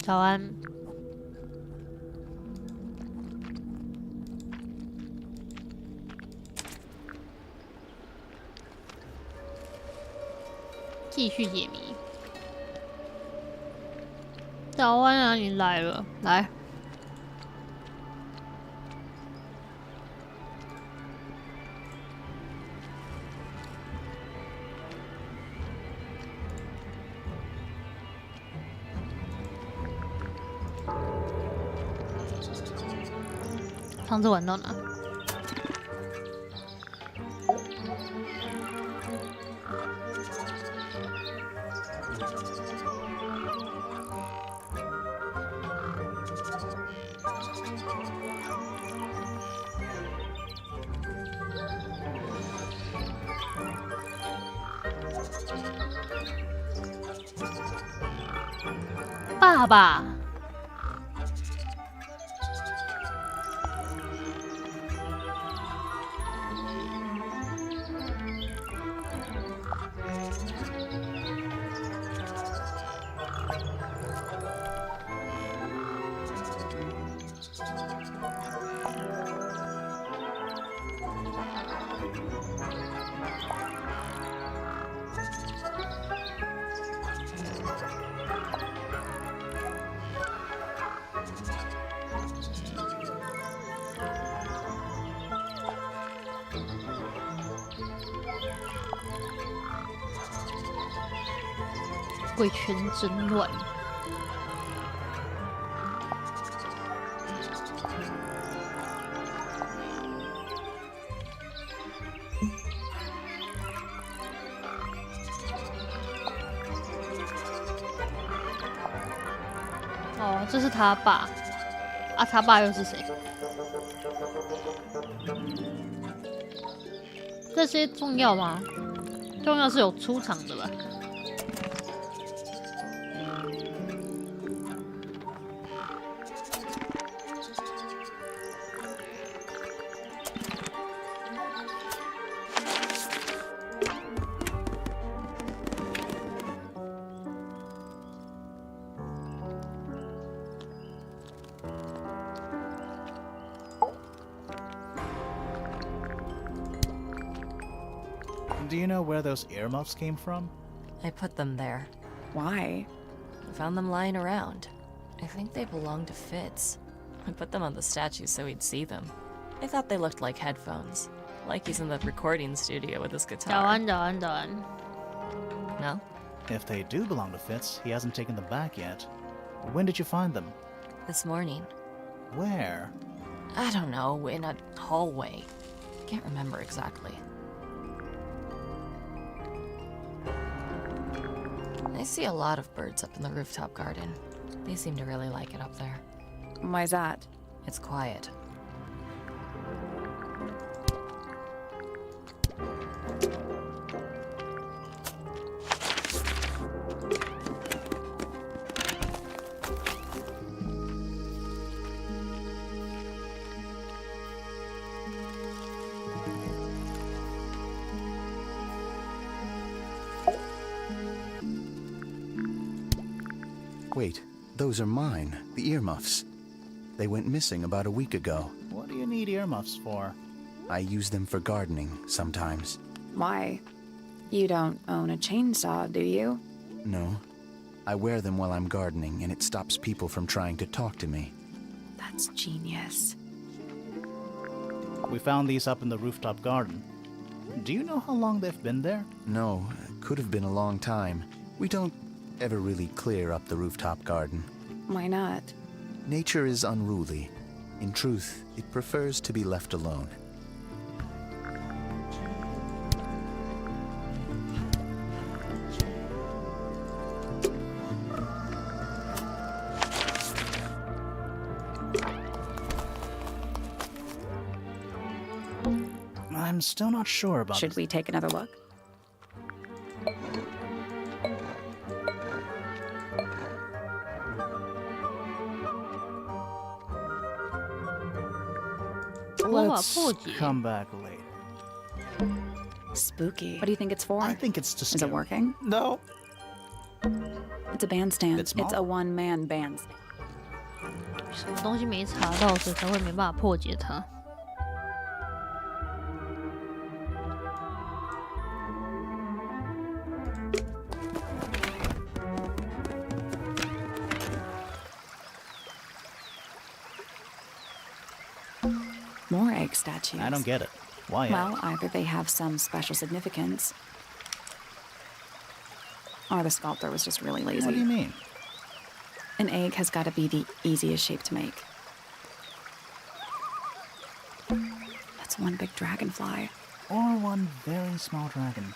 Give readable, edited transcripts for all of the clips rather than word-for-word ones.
早安。继续解谜。早安啊，你来了，来。上次玩到哪？爸爸。贵圈真乱。哦，这是他爸啊，他爸又是谁？这些重要吗？重要是有出场的吧？Do you know where those earmuffs came from? I put them there. Why? I found them lying around. I think they belong to Fitz. I put them on the statue so he'd see them. I thought they looked like headphones. Like he's in the recording studio with his guitar. 早安，早安，早安。 No? If they do belong to Fitz, he hasn't taken them back yet. When did you find them? This morning. Where? I don't know, in a hallway. Can't remember exactly. I see a lot of birds up in the rooftop garden. They seem to really like it up there. Why's that? It's quiet. Wait, those are mine, the earmuffs. They went missing about a week ago. What do you need earmuffs for? I use them for gardening sometimes. Why? You don't own a chainsaw, do you? No. I wear them while I'm gardening, and it stops people from trying to talk to me. That's genius. We found these up in the rooftop garden. Do you know how long they've been there? No, could have been a long time. We don't ever really clear up the rooftop garden. Why not? Nature is unruly. In truth, it prefers to be left alone. I'm still not sure about Should we take another look? Let's come back later. Spooky. What do you think it's for? I think it's just... Is it working? No. It's a bandstand. It's small. It's a one-man bandstand. 什么东西没查到，所以才会没办法破解它。More egg statues. I don't get it. Why? Well, either they have some special significance, or the sculptor was just really lazy. What do you mean? An egg has got to be the easiest shape to make. That's one big dragonfly. Or one very small dragon.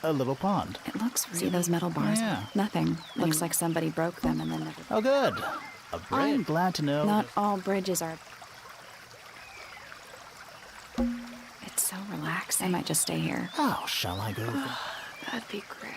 A little pond. It looks really... See those metal bars? Yeah. Nothing. Looks like somebody broke them and then never... Oh, good. A bridge. I'm glad to know. Not all bridges are... It's so relaxing. I might just stay here. How shall I go? That'd be great.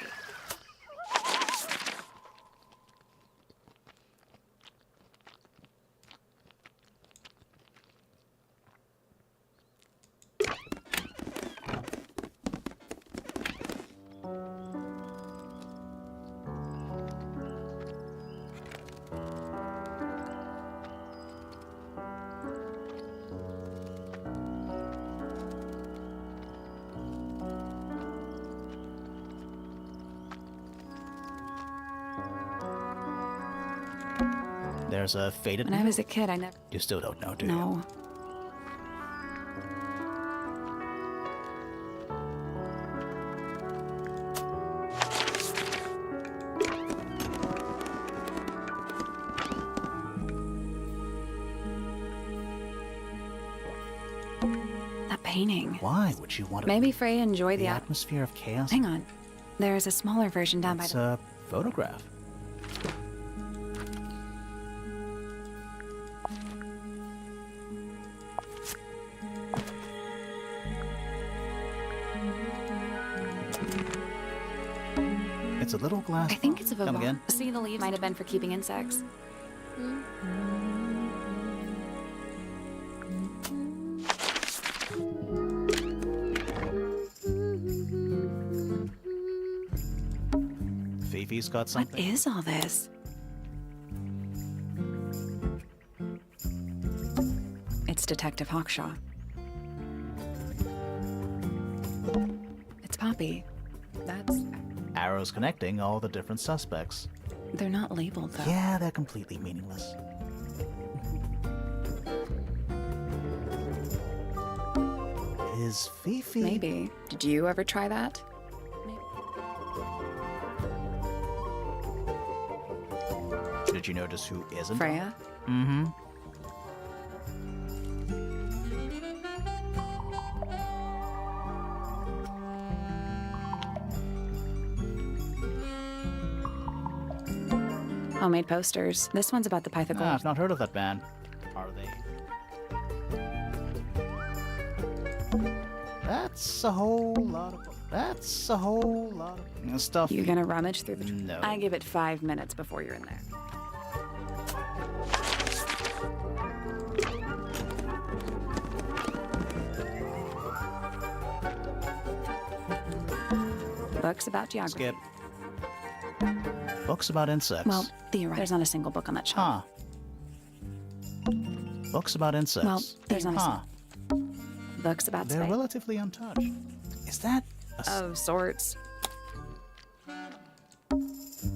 There's a faded... When I was a kid, I never... You still don't know, do you? No. That painting. Why would you want to... Maybe Freya enjoyed the atmosphere of chaos? Hang on. There's a smaller version down by It's the... a photograph. It's a little glass. I think it's of a Come again? See, the leaves might have been for keeping insects. Fifi's got something. What is all this? It's Detective Hawkshaw. It's Poppy. That's... Arrows connecting all the different suspects. They're not labeled, though. Yeah, they're completely meaningless. Is Fifi... Maybe. Did you ever try that? Did you notice who isn't? Freya? Mm-hmm. Homemade posters. This one's about the Pythagoreans. I've not heard of that band. Are they? That's a whole lot of... That's a whole lot of stuff. You gonna rummage through the... No. I give it 5 minutes before you're in there. Books about geography. Skip. Books about insects. Well, theoretically, there's not a single book on that shelf. Huh. Books about insects. Well, there's not a Huh. Books about They're space. relatively untouched. Is that a... Of sorts.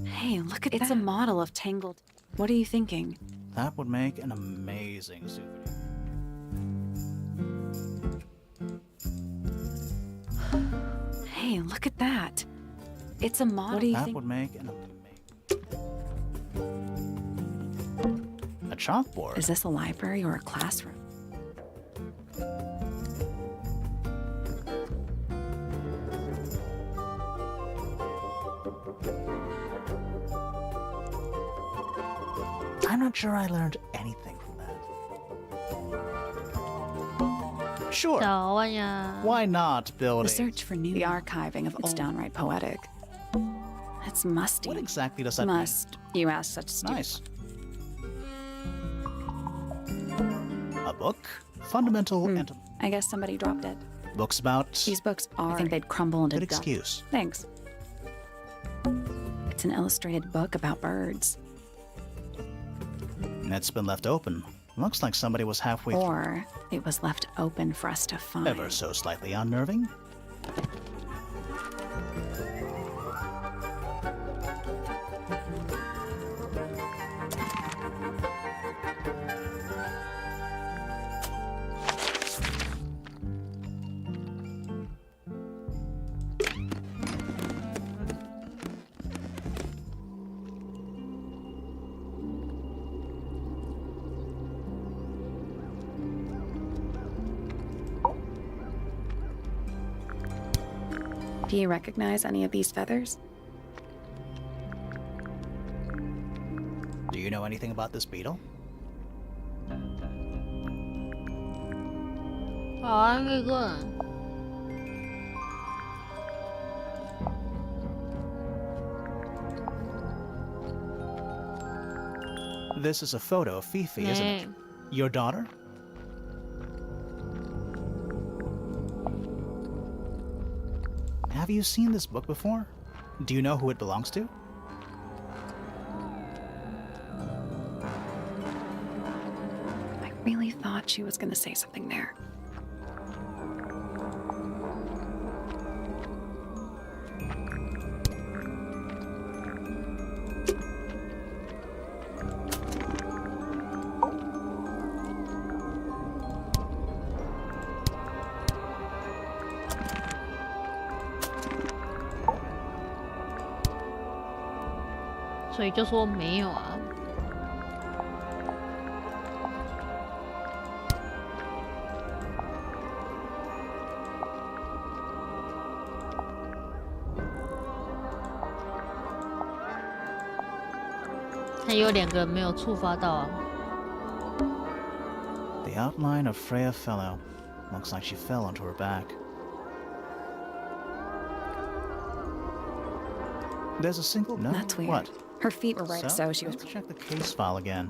Hey, look at that. It's a model of Tangle... What are you thinking? That would make an amazing souvenir. Hey, look at that. It's a model. What do you That think? would make an amazing... A chalkboard. Is this a library or a classroom? I'm not sure I learned anything from that. Sure. 早啊呀！ Why not build The a... search for new... The archiving of It's downright poetic. It's musty. What exactly does that mean? Must. You ask such stupid... Nice. A book? Fundamental and... I guess somebody dropped it. Books about... These books are... I think they'd crumble into Good dust. excuse. Thanks. It's an illustrated book about birds. It's been left open. Looks like somebody was halfway through. Or it was left open for us to find. Ever so slightly unnerving. Do you recognize any of these feathers? Do you know anything about this beetle? 好啊，那个 This is a photo of Fifi, isn't it? 没 Your daughter? Have you seen this book before? Do you know who it belongs to? I really thought she was going to say something there. "所以就说没有啊。还有2个人没有触发到啊。The outline of Freya Fellow. Looks like she fell onto her back. There's a single note. That's weird. What? Her feet were right, so she was. Let's check the case file again.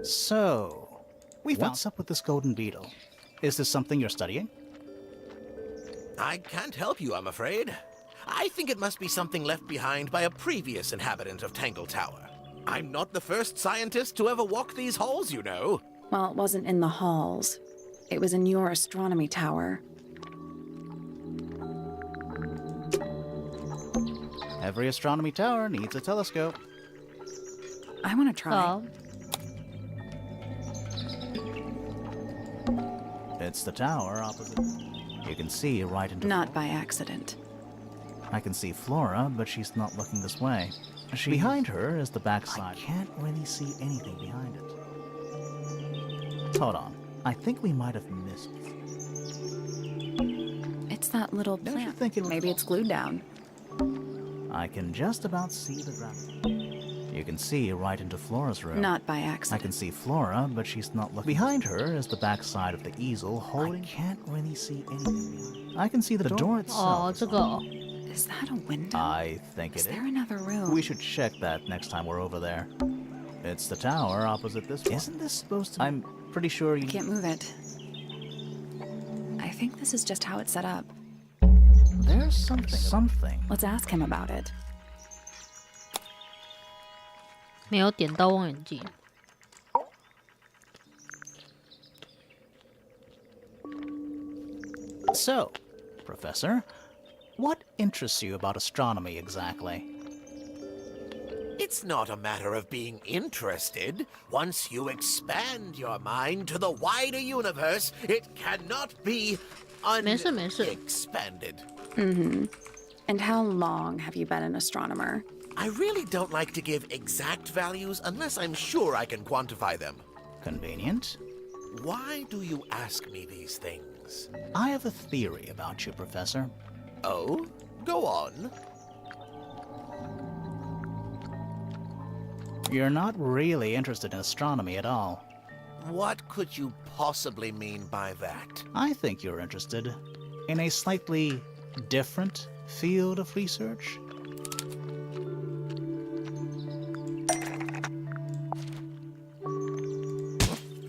So, we found. What's up with this golden beetle? Is this something you're studying? I can't help you, I'm afraid. I think it must be something left behind by a previous inhabitant of Tangle Tower. I'm not the first scientist to ever walk these halls, you know. Well, it wasn't in the halls. It was in your astronomy tower. Every astronomy tower needs a telescope. I want to try. 好， It's the tower opposite. You can see right into. Not by accident. I can see Flora, but she's not looking this way. Behind her is the backside. I can't really see anything behind it. Hold on. I think we might have missed. It's that little Don't you plant. think it was- Maybe it's glued down. I can just about see the ground. You can see right into Flora's room. Not by I accident. can see Flora, but she's not looking. Behind her is the backside of the easel holding. I can't really see anything behind. I can see the door 哦， itself. 这个哦 Is that a window? I think Is it there is. another room? We should check that next time we're over there. It's the tower opposite this one. Isn't this supposed to... I'm pretty sure you... I can't move it. I think this is just how it's set up. There's something. Let's ask him about it. 没有点到望远镜。 So, Professor, what interests you about astronomy exactly? It's not a matter of being interested. Once you expand your mind to the wider universe, it cannot be 没事没事。 unexpanded. And how long have you been an astronomer? I really don't like to give exact values unless I'm sure I can quantify them. Convenient. Why do you ask me these things? I have a theory about you, Professor. Oh? Go on. You're not really interested in astronomy at all. What could you possibly mean by that? I think you're interested in a slightly different field of research?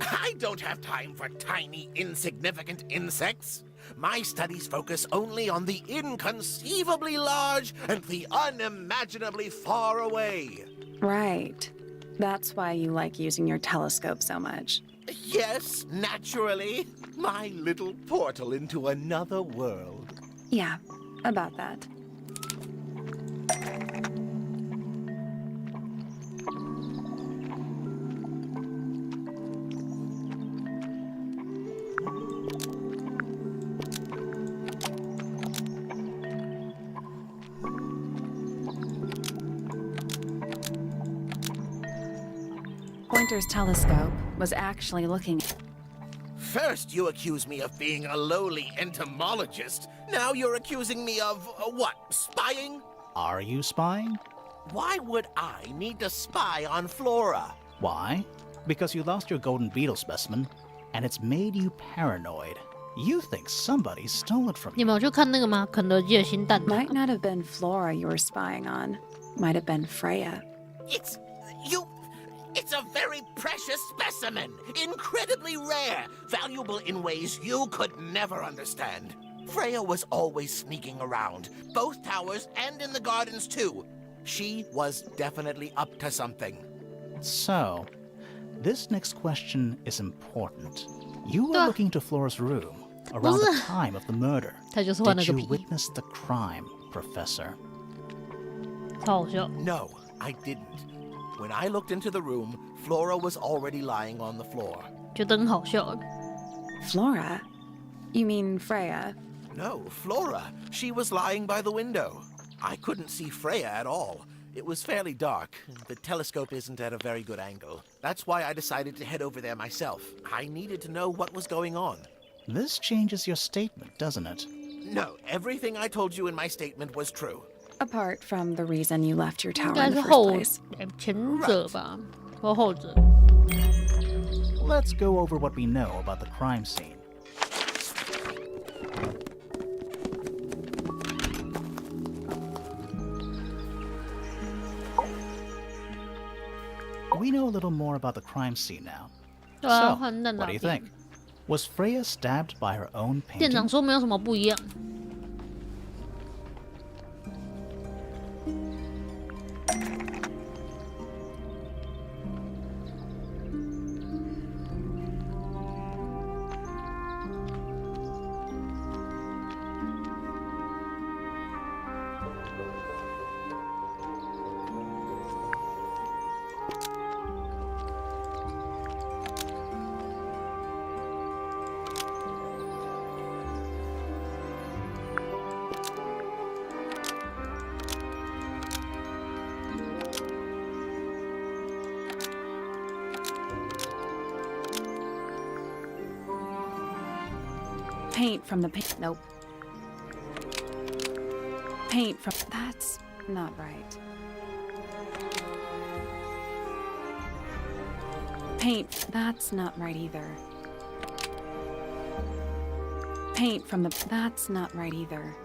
I don't have time for tiny, insignificant insects. My studies focus only on the inconceivably large and the unimaginably far away. Right. That's why you like using your telescope so much. Yes, naturally. My little portal into another world. Yeah, about that. Pointer's telescope was actually looking. First, you accuse me of being a lowly entomologist. Now you're accusing me of, what, spying? Are you spying? Why would I need to spy on Flora? Why? Because you lost your golden beetle specimen, and it's made you paranoid. You think somebody stole it from 你 you. 们有去看那个吗？肯德基的新蛋挞。 Might not have been Flora you were spying on. Might have been Freya. It's a very precious specimen, incredibly rare, valuable in ways you could never understand. Freya was always sneaking around, both towers and in the gardens too. She was definitely up to something. So, this next question is important. You were Ah. looking to Flora's room around the time of the murder. 他就是换那 Did 个 you 皮， witness the crime, Professor? 超好笑。 No, I didn't. When I looked into the room, Flora was already lying on the floor. 觉得很好笑。 Flora? You mean Freya? No, Flora. She was lying by the window. I couldn't see Freya at all. It was fairly dark. The telescope isn't at a very good angle. That's why I decided to head over there myself. I needed to know what was going on. This changes your statement, doesn't it? No, everything I told you in my statement was true. Apart from the reason you left your 应 tower 该 in 是 the 后 first place. 前者吧，或后者。 Let's go over what we know about the crime scene. We know a little more about the crime scene now. 对啊， So, 换蛋 what 挞 do you 店 think?。Was Freya stabbed by her own 店 painting? 长说没有什么不一样。 Paint from the paint. Nope. Paint from. That's not right. Paint. That's not right either. Paint from the. That's not right either.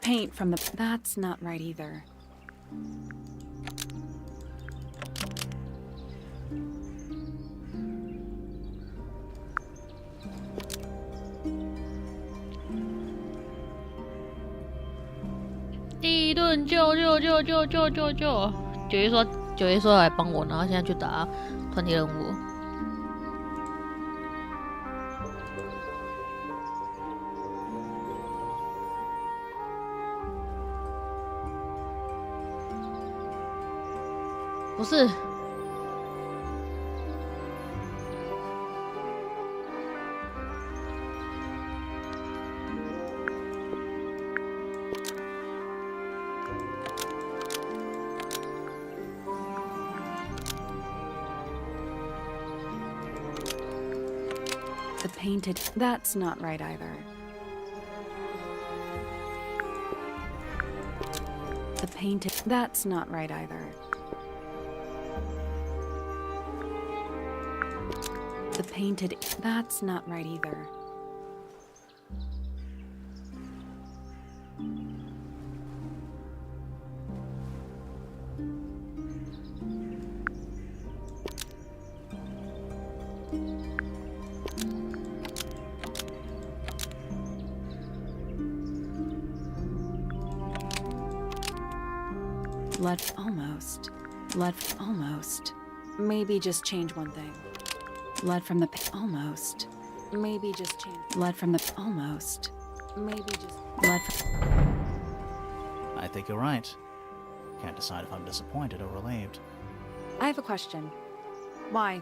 Paint from the. That's not right either. 第一顿救！九爷说要来帮我，然后现在去打团体任务。不是。 The painted. That's not right either. The painted. That's not right either. The painted. That's not right either. Almost. Maybe just change one thing. Blood from the almost. Maybe just change. Blood from the almost. Maybe just blood from. I think you're right. Can't decide if I'm disappointed or relieved. I have a question. Why?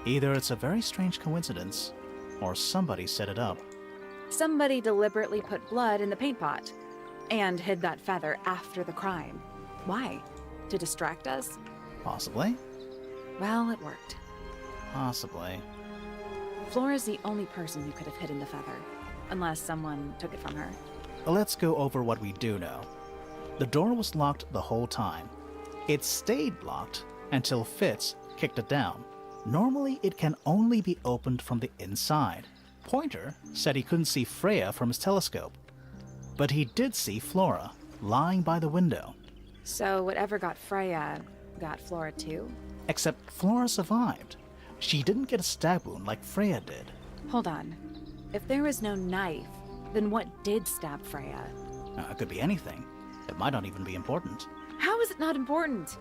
Either it's a very strange coincidence, or somebody set it up. Somebody deliberately put blood in the paint pot and hid that feather after the crime. Why? To distract us? Possibly. Well, it worked. Possibly. Flora's the only person who could have hidden the feather, unless someone took it from her. Let's go over what we do know. The door was locked the whole time. It stayed locked until Fitz kicked it down. Normally, it can only be opened from the inside. Pointer said he couldn't see Freya from his telescope, but he did see Flora lying by the window. So whatever got Freya got Flora too? Except Flora survived. She didn't get a stab wound like Freya did. Hold on. If there was no knife, then what did stab Freya? It could be anything. It might not even be important. How is it not important?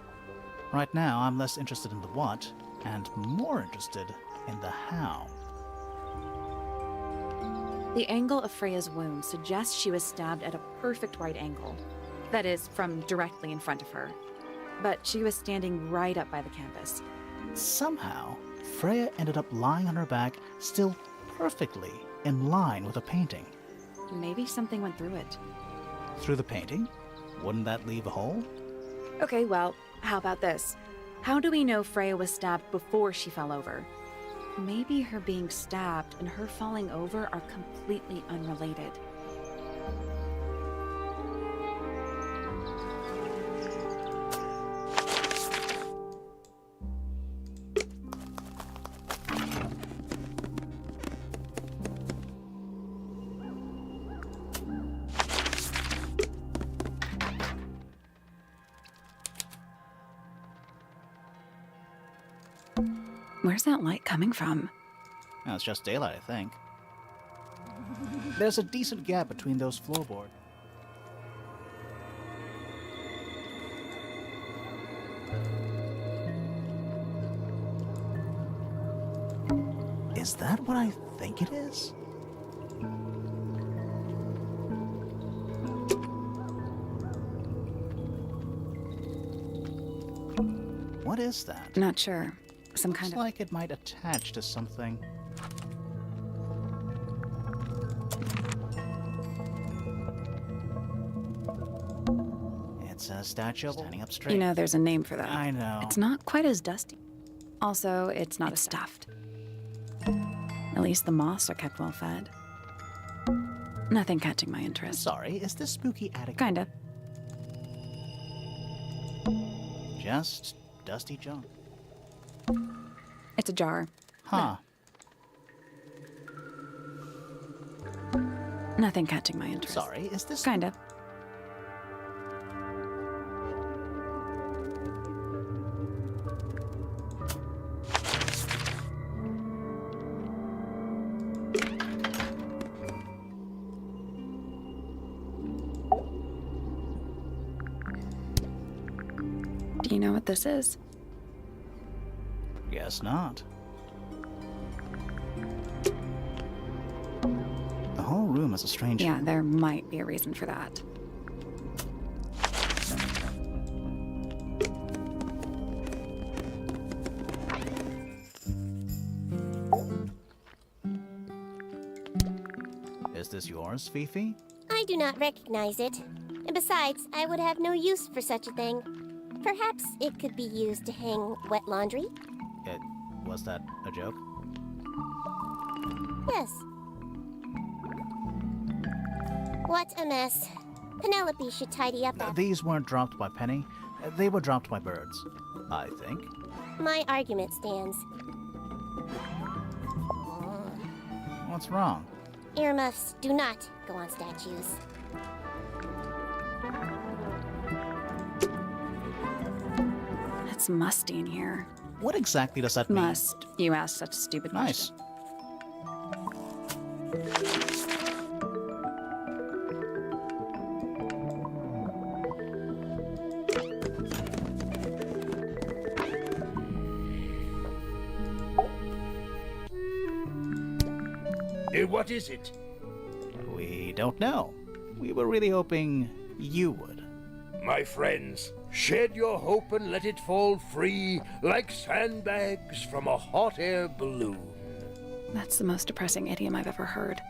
Right now, I'm less interested in the what, and more interested in the how. The angle of Freya's wound suggests she was stabbed at a perfect right angle. That is, from directly in front of her. But she was standing right up by the canvas. Somehow, Freya ended up lying on her back, still perfectly in line with a painting. Maybe something went through it. Through the painting? Wouldn't that leave a hole? Okay, well, how about this? How do we know Freya was stabbed before she fell over? Maybe her being stabbed and her falling over are completely unrelated. Where's that light coming from? It's just daylight, I think. There's a decent gap between those floorboards. Is that what I think it is? What is that? Not sure. Some kind Looks of... like it might attach to something. It's a statue standing up straight. You know, there's a name for that. I know. It's not quite as dusty. Also, it's not as stuffed. At least the moths are kept well fed. Nothing catching my interest. Sorry, is this spooky attic? Kinda. Just dusty junk. It's a jar. Huh. Nothing catching my interest. Sorry, is this... Kinda. Do you know what this is? Guess not. The whole room is a strange... Yeah, there might be a reason for that. Is this yours, Fifi? I do not recognize it. And besides, I would have no use for such a thing. Perhaps it could be used to hang wet laundry? Was that a joke? Yes. What a mess. Penelope should tidy up after. These weren't dropped by Penny. They were dropped by birds, I think. My argument stands. What's wrong? Earmuffs do not go on statues. It's musty in here. What exactly does that mean? Must. You asked such a stupid Nice. question. What is it? We don't know. We were really hoping you would. My friends, shed your hope and let it fall free like sandbags from a hot air balloon. That's the most depressing idiom I've ever heard.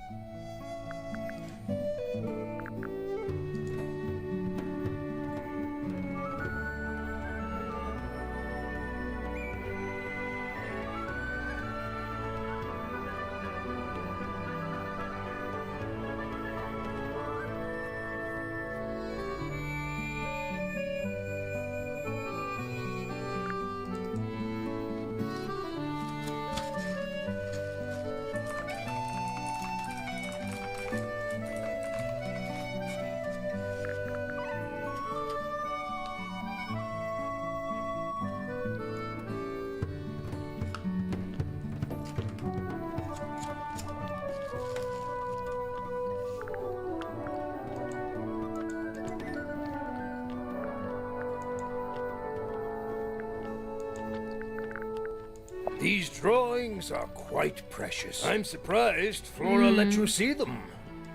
These drawings are quite precious. I'm surprised Flora let you see them.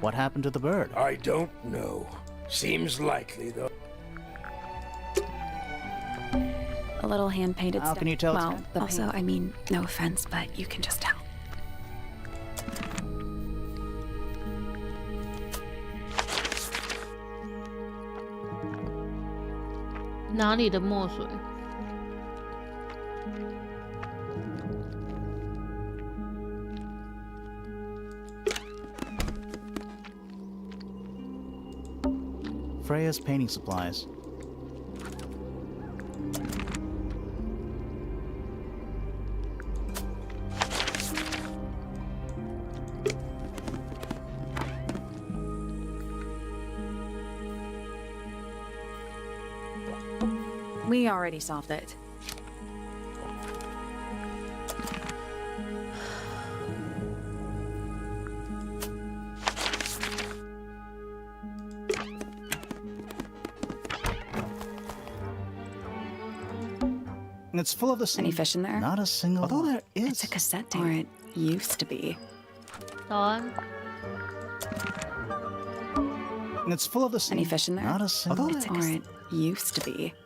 What happened to the bird? I don't know. Seems likely, though. A little hand-painted How stuff. can you tell it's Well, hand- also, I mean, no offense, but you can just tell.哪里的墨水？ Freya's painting supplies. We already solved it. It's full of the same. Any fish in there? Not a single. Although there is. It's a cassette tape. Or it used to be. 早安。 It's full of the same. Any fish in there? Not a single. It's or it used to be. "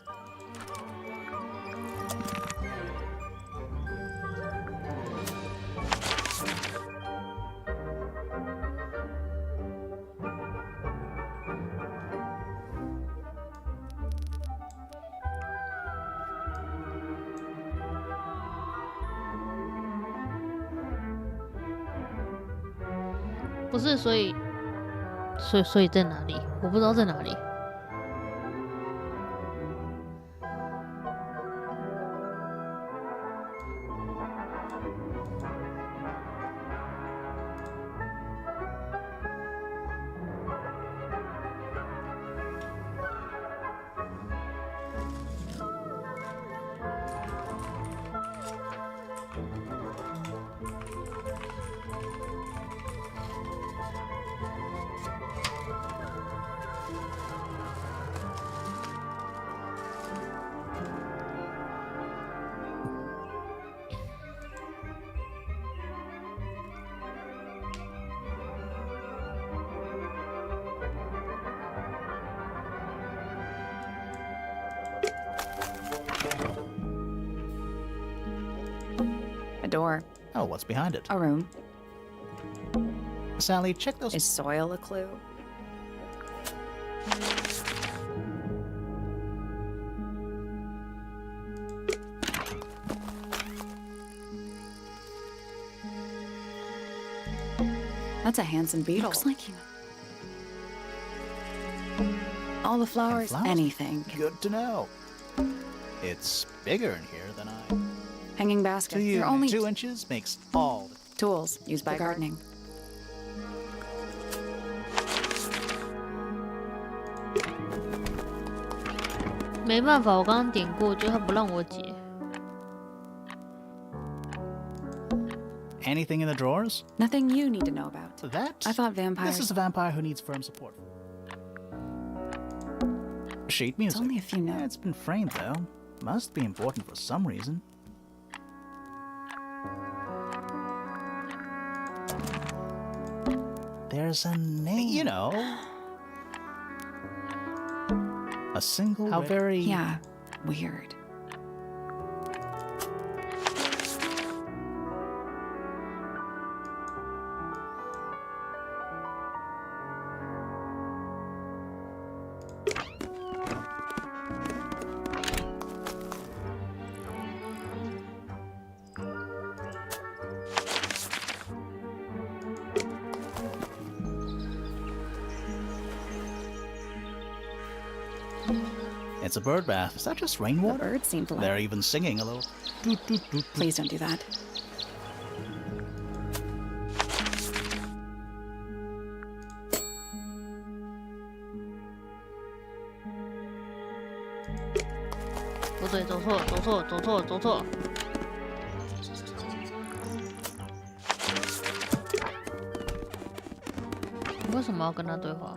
不是，所以在哪里？我不知道在哪里。A door. Oh, what's behind it? A room. Sally, check those. Is soil a clue? That's a handsome beetle. Looks like you. All the flowers, Flowers? anything. Good to know. It's bigger in here than I. Hanging baskets. To you, They're only 2 inches makes all. tools used by gardening. 没办法，我刚刚点过，就他不让我解。 Anything in the drawers? Nothing you need to know about. That? I thought vampires. This is a vampire who needs firm support. Sheet music. It's only a few notes. Yeah, it's been framed though. Must be important for some reason. There's a name. You know. A single. How very. Yeah, weird. It's a bird bath. Is that just The rainwater? birds seem to like. They're even singing a little. Doot, doot, doot, doot. Please don't do that.不对，走错，走错，走错，走错。为什么要跟他对话？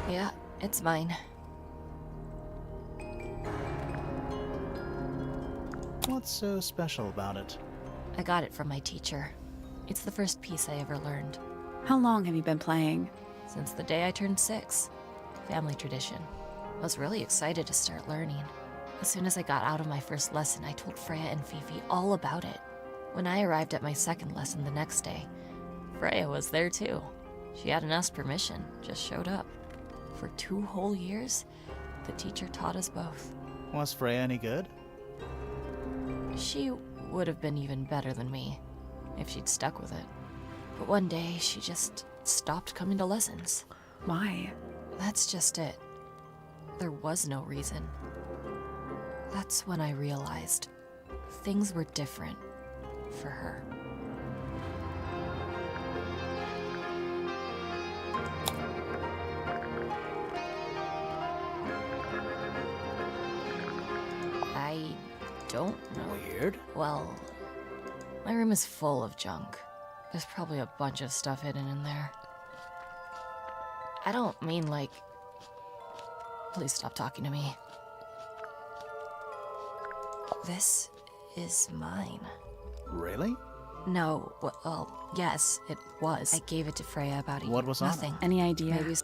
Yeah, it's mine. What's so special about it? I got it from my teacher. It's the first piece I ever learned. How long have you been playing? Since the day I turned 6. Family tradition. I was really excited to start learning. As soon as I got out of my first lesson, I told Freya and Fifi all about it. When I arrived at my second lesson the next day, Freya was there too. She hadn't asked permission, just showed up. For 2 whole years, the teacher taught us both. Was Freya any good? She would have been even better than me, if she'd stuck with it. But one day, she just stopped coming to lessons. Why? That's just it. There was no reason. That's when I realized things were different for her. I don't know. Weird. Well, my room is full of junk. There's probably a bunch of stuff hidden in there. I don't mean like... Please stop talking to me. This is mine. Really? No, well, yes, it was. I gave it to Freya about a year. What was on it? Nothing. Any idea? Maybe.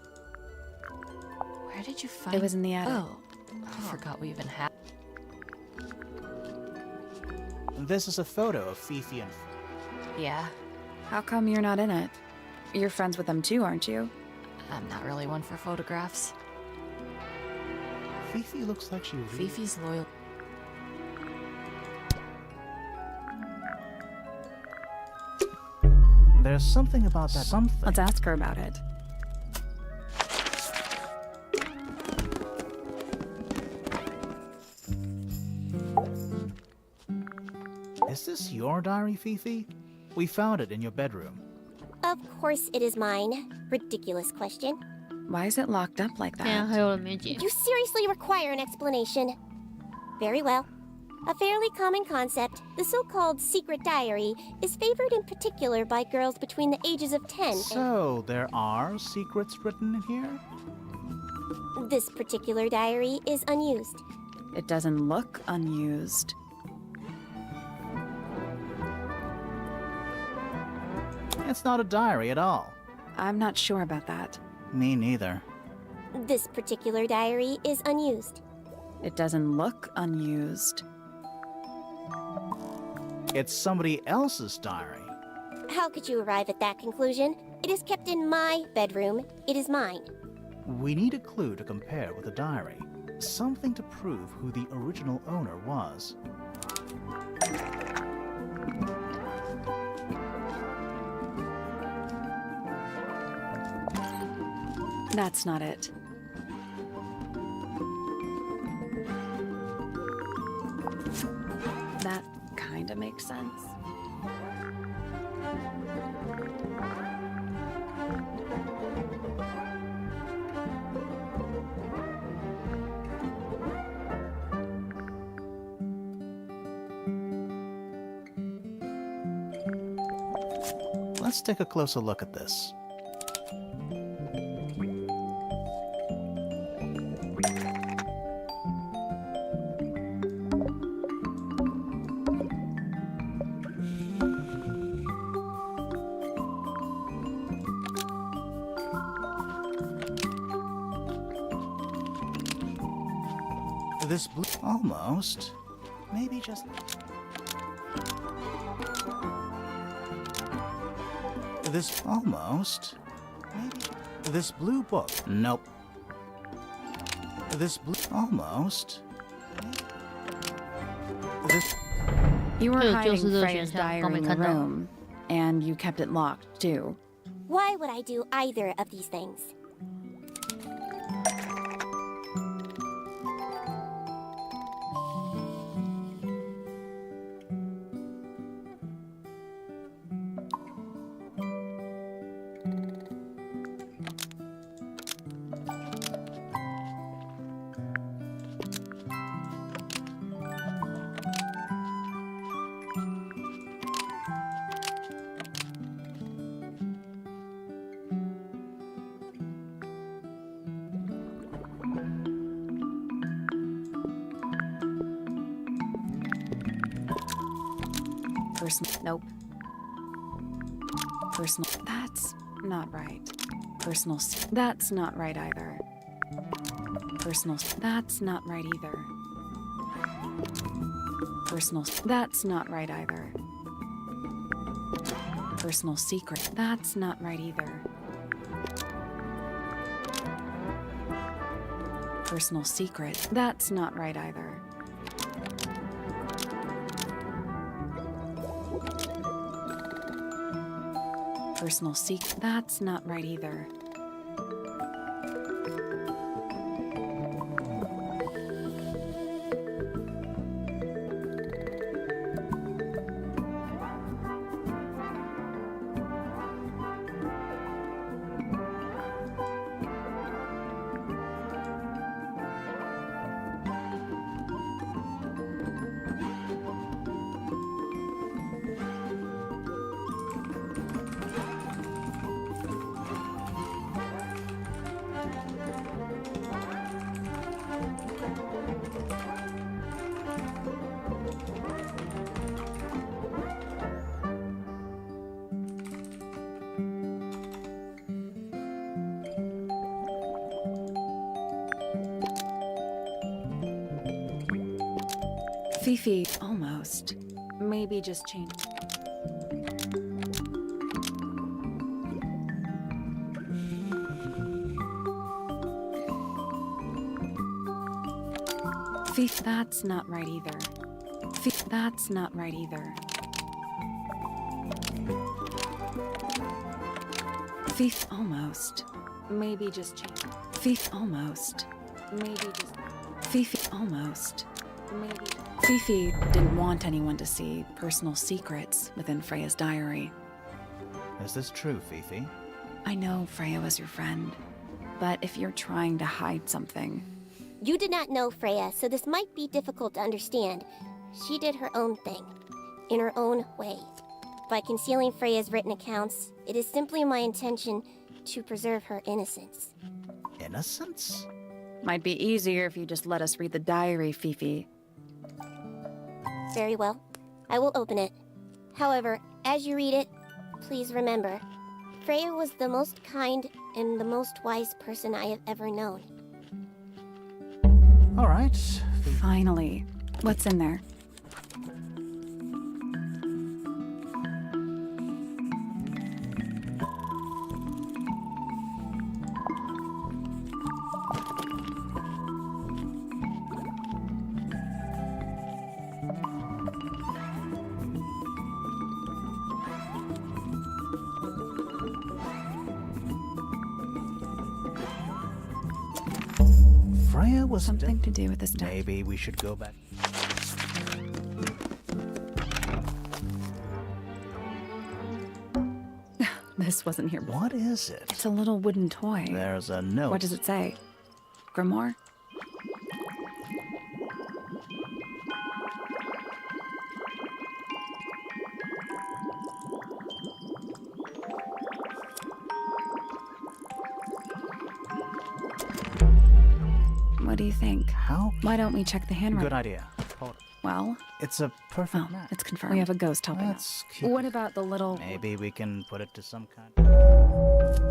Where did you find? It was in the attic. Oh, I forgot we even had. This is a photo of Fifi and... Yeah, How come you're not in it? You're friends with them too, aren't you? I'm not really one for photographs. Fifi looks like she really... Fifi's loyal. There's something about that something. Let's ask her about it. Is this your diary, Fifi? We found it in your bedroom. Of course it is mine. Ridiculous question. Why is it locked up like 竟然 that? 还有人没解。 You seriously require an explanation. Very well. A fairly common concept, the so-called secret diary, is favored in particular by girls between the ages of 10 and... So, there are secrets written in here? This particular diary is unused. It doesn't look unused. It's not a diary at all. I'm not sure about that. Me neither. This particular diary is unused. It doesn't look unused. It's somebody else's diary. How could you arrive at that conclusion? It is kept in my bedroom. It is mine. We need a clue to compare with the diary. Something to prove who the original owner was. That's not it. That kinda makes sense. Let's take a closer look at this. This blue... Almost. Maybe just... This... Almost. Maybe... This blue book... Nope. This blue... Almost. This... You were 这个 hiding 就是这个 Freya's 选项， diary 刚没 in the 看到。 room, and you kept it locked, too. Why would I do either of these things? Nope. Personal. That's not right. Personal. That's not right either. Personal. That's not right either. Personal. That's not right either. Personal secret. That's not right either. Personal secret. That's not right either. Personal secret. That's not right either. Fifi, almost. Maybe just change. Fifi, that's not right either. Fifi, that's not right either. Fifi, almost. Maybe just change. Fifi, almost. Maybe just. Fifi, almost. Maybe. Fifi didn't want anyone to see personal secrets within Freya's diary. Is this true, Fifi? I know Freya was your friend, but if you're trying to hide something... You did not know Freya, so this might be difficult to understand. She did her own thing, in her own way. By concealing Freya's written accounts, it is simply my intention to preserve her innocence. Innocence? Might be easier if you just let us read the diary, Fifi. Very well. I will open it. However, as you read it, please remember, Freya was the most kind and the most wise person I have ever known. All right. Finally. What's in there? Freya was Something to do with this diary. Maybe we should go back. This wasn't here before. What is it? It's a little wooden toy. There's a note. What does it say? Grimoire? What do you think? How? Why don't we check the handwriting? Good idea. Hold it. Well, It's a perfect oh, match. it's confirmed. We have a ghost helping Let's us. keep What it. about the little... Maybe we can put it to some kind.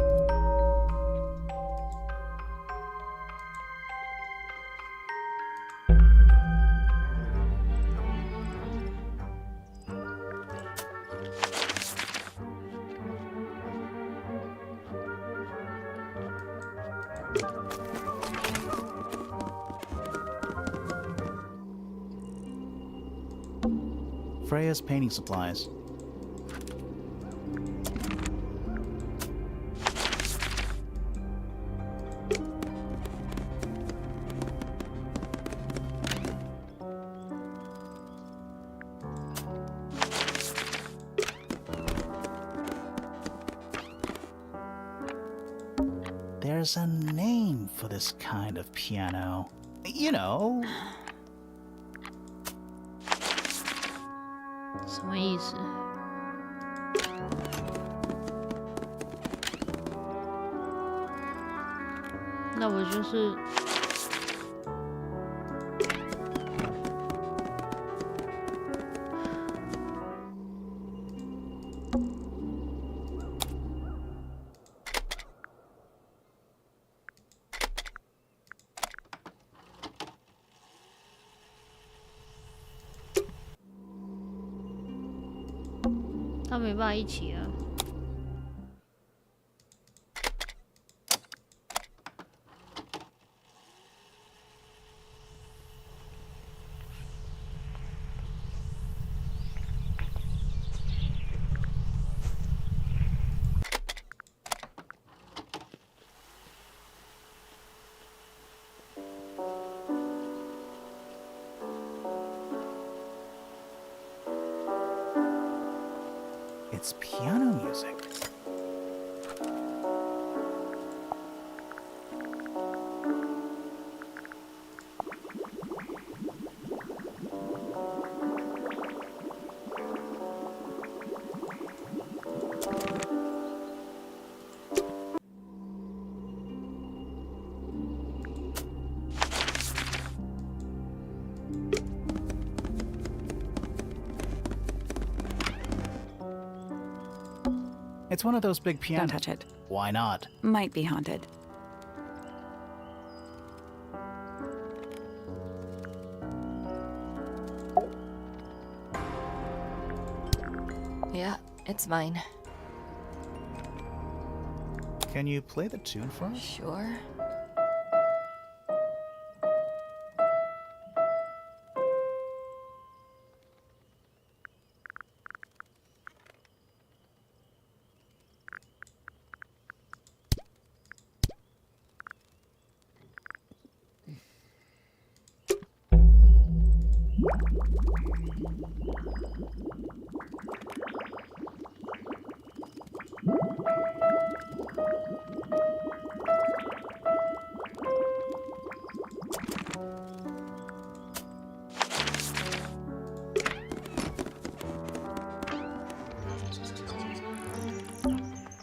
Freya's painting supplies. There's a name for this kind of piano. You know, 什么意思？那我就是他没办法一起啊。it's piano music. It's one of those big pianos. Don't touch it. Why not? Might be haunted. Yeah, it's mine. Can you play the tune for us? Sure.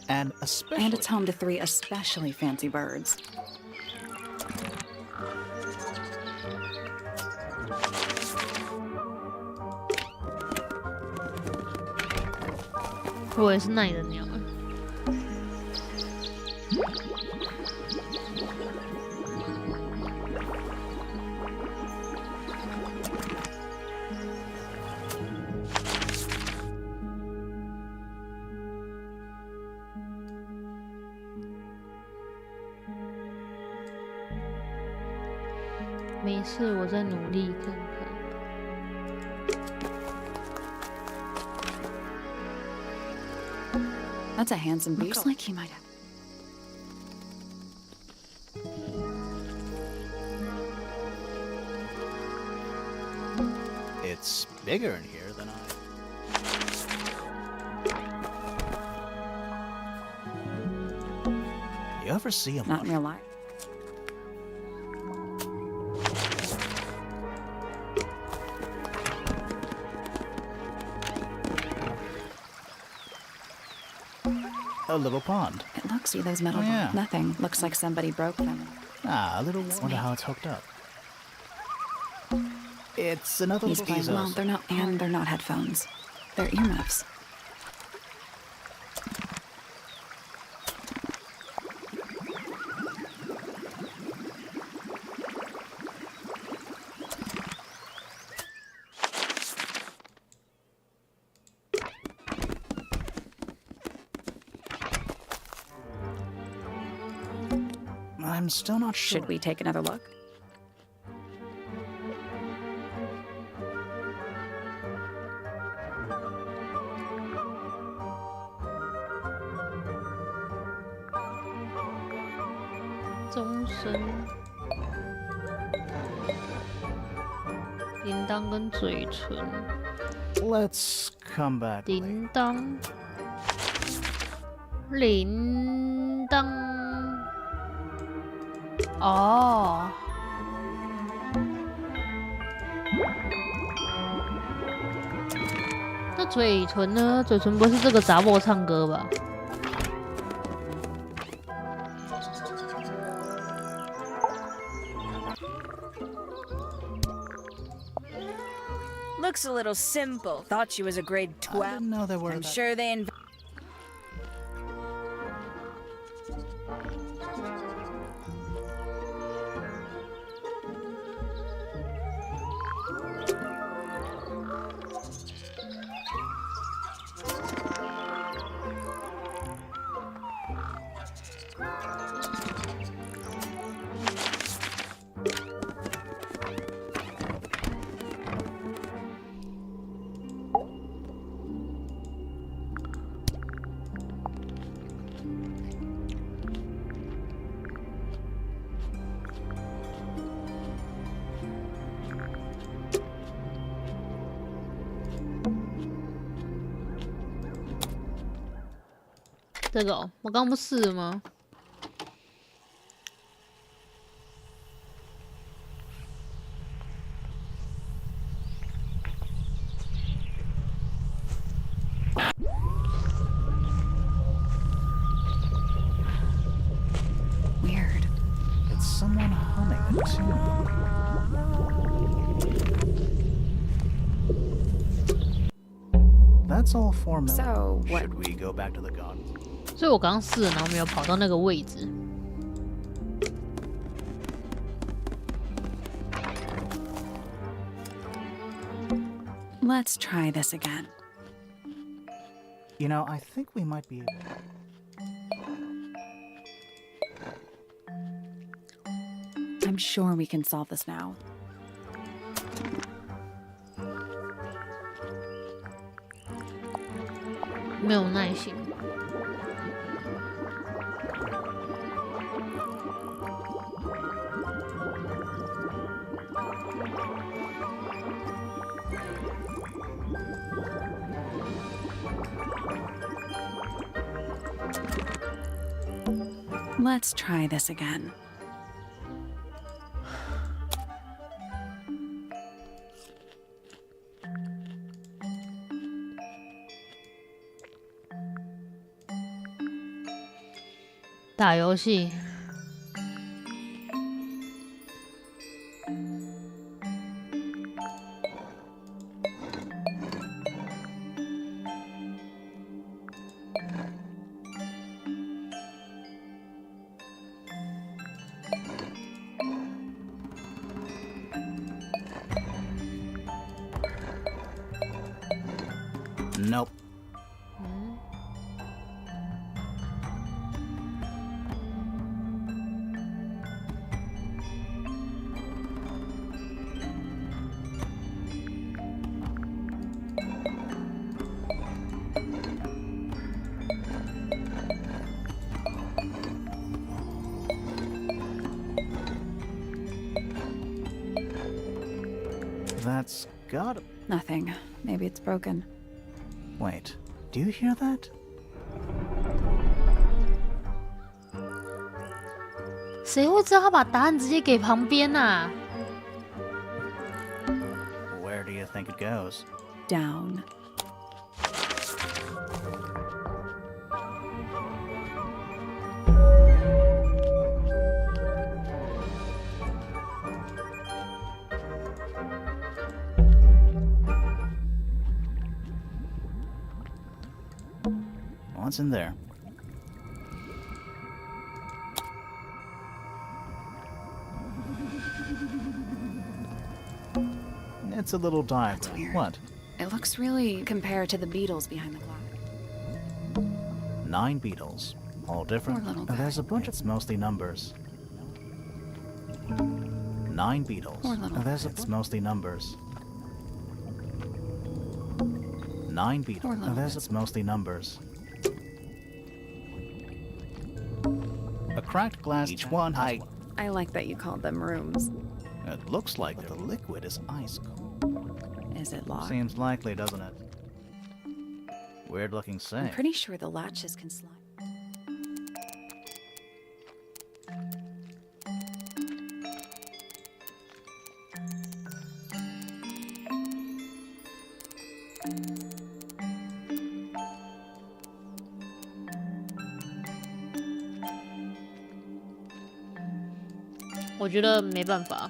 And especially. And it's home to 3 especially fancy birds. "我也是那里的鸟啊。没事，我再努力看看。That's a handsome beetle. Looks like he might have. It's bigger in here than You ever see a Not in real life. A little pond. It looks, see those metal Oh, yeah. Nothing. Looks like somebody broke them. Ah, a little. Wonder how it's hooked up. It's another These little things, well, they're not headphones. They're earmuffs. I'm still not sure. Should we take another look?铃铛跟嘴唇。 Let's come back. 铃铛，铃铛。哦。那嘴唇呢？嘴唇不是这个杂货唱歌吧？ Looks a little simple. Thought she was a grade I 12. didn't know there were. I'm sure they这个、哦、我刚不试了吗？ Weird. It's someone humming a tune. That's all 4 minutes. So, what? Should we go back to the garden? 所以我刚刚试了，然后没有跑到那个位置。 Let's try this again. You know, I think we might be able. I'm sure we can solve this now.没有耐心。 Let's try this again. "打游戏。 Nope. That's gotta. Nothing. Maybe it's broken. Wait, do you hear that? 谁会知道他把答案直接给旁边啊？ Where do you think it goes? Down. what's in there. It's a little dark. That's weird. What? It looks really compared to the beetles behind the glass. 9 beetles. All different. Poor little There's a guy. bunch. It's mostly numbers. 9 beetles. Poor little It's mostly numbers. 9 beetles. Poor little It's mostly numbers. A cracked glass. Each one. I like that you called them rooms. It looks like the liquid is ice cold. Is it locked? Seems likely, doesn't it? Weird looking I'm safe. pretty sure the latches can slide.我觉得没办法。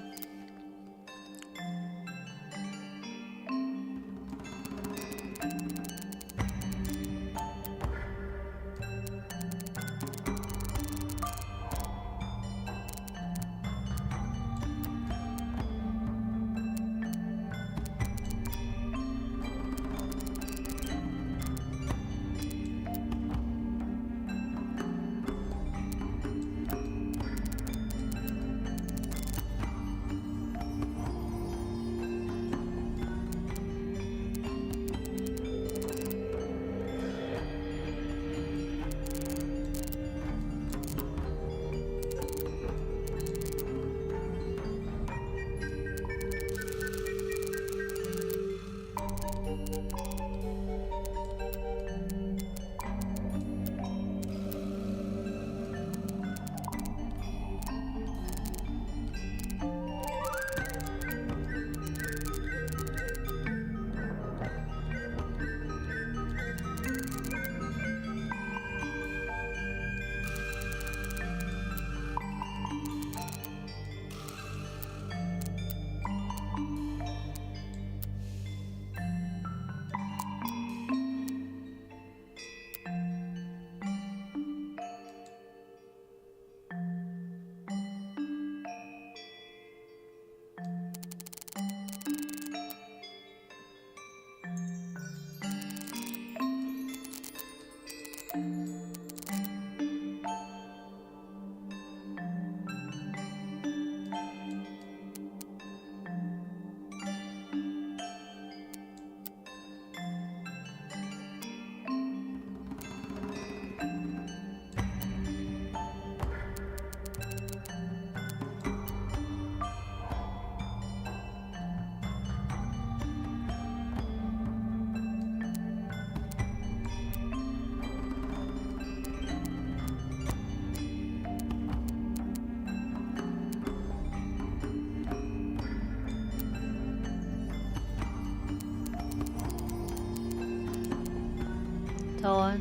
台湾。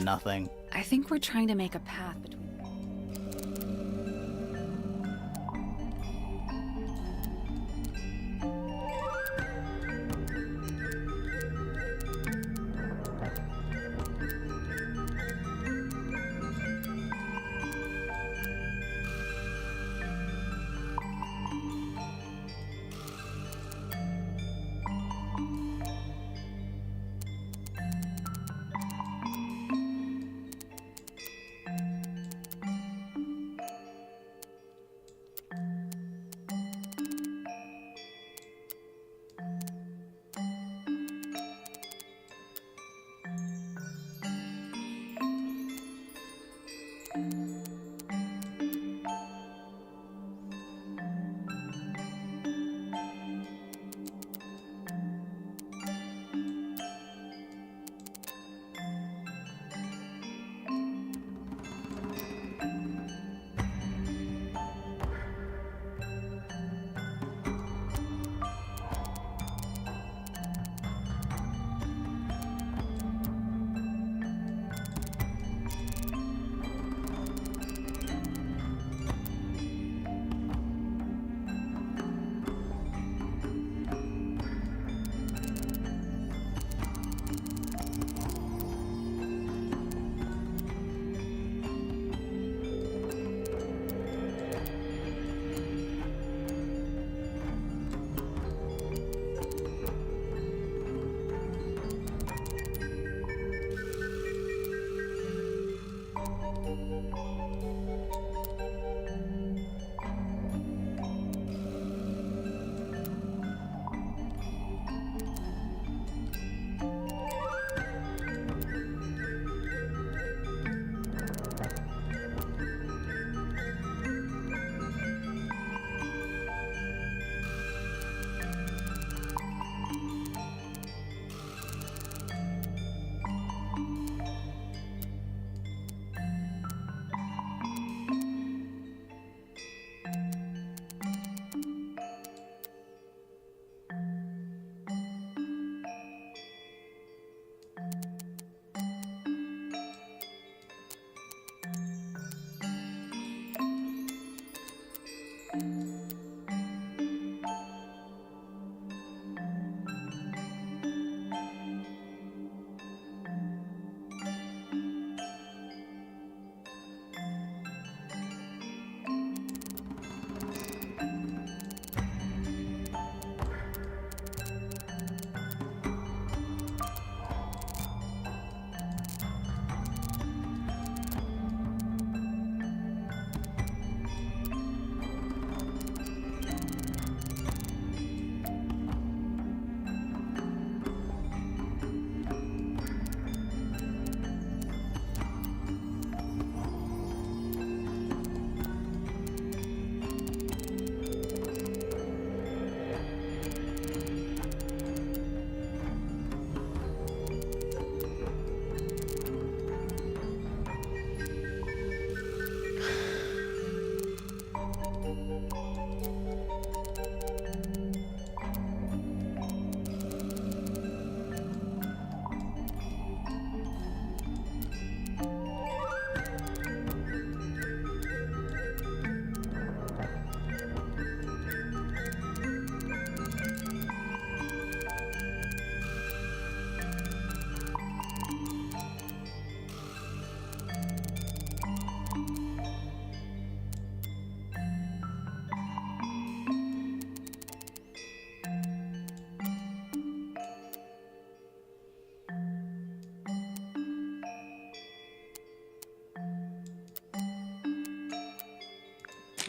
Nothing. I think we're trying to make a path between.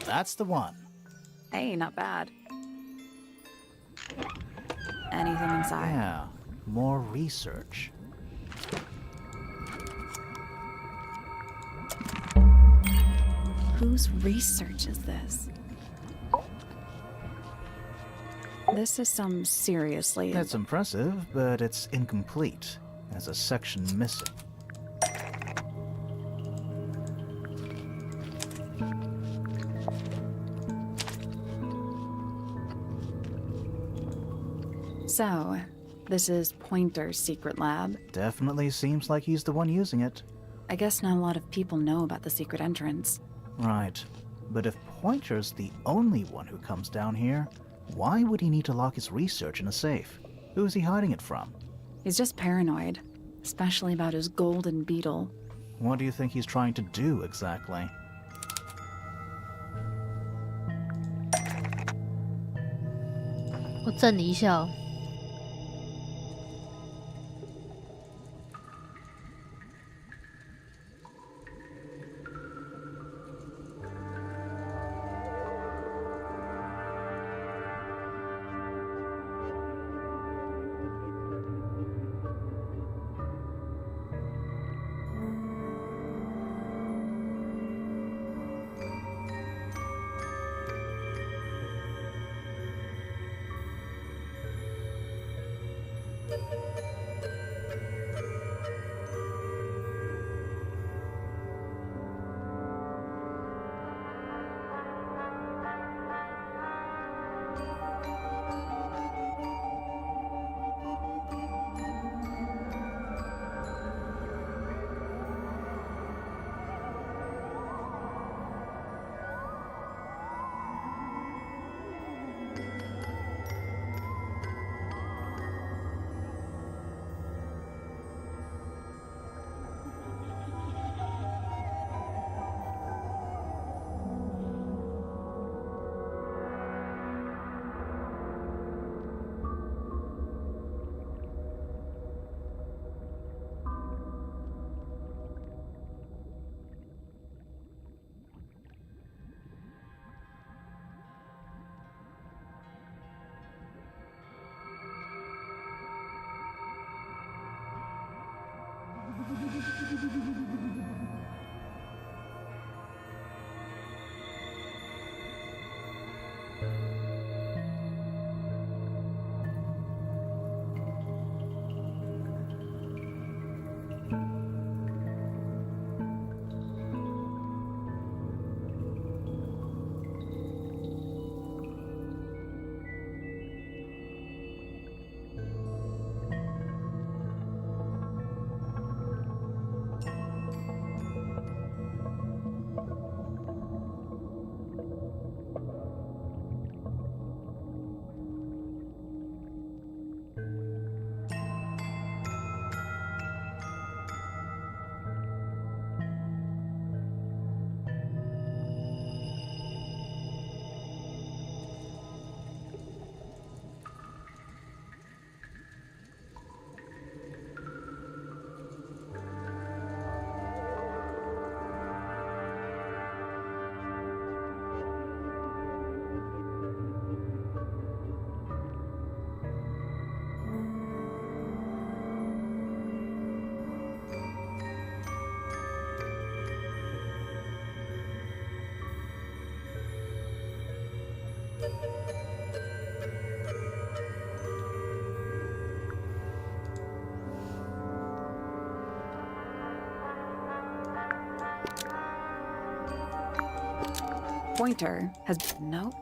That's the one. Hey, not bad. Anything inside? Yeah, more research. Whose research is this? This is some seriously... It's impressive, but it's incomplete. There's a section missing. So, this is Pointer's secret lab. Definitely seems like he's the one using it. I guess not a lot of people know about the secret entrance. Right. But if Pointer's the only one who comes down here, why would he need to lock his research in a safe? Who is he hiding it from? He's just paranoid, especially about his golden beetle. What do you think he's trying to do exactly?我震你一下哦。Pointer has... Nope.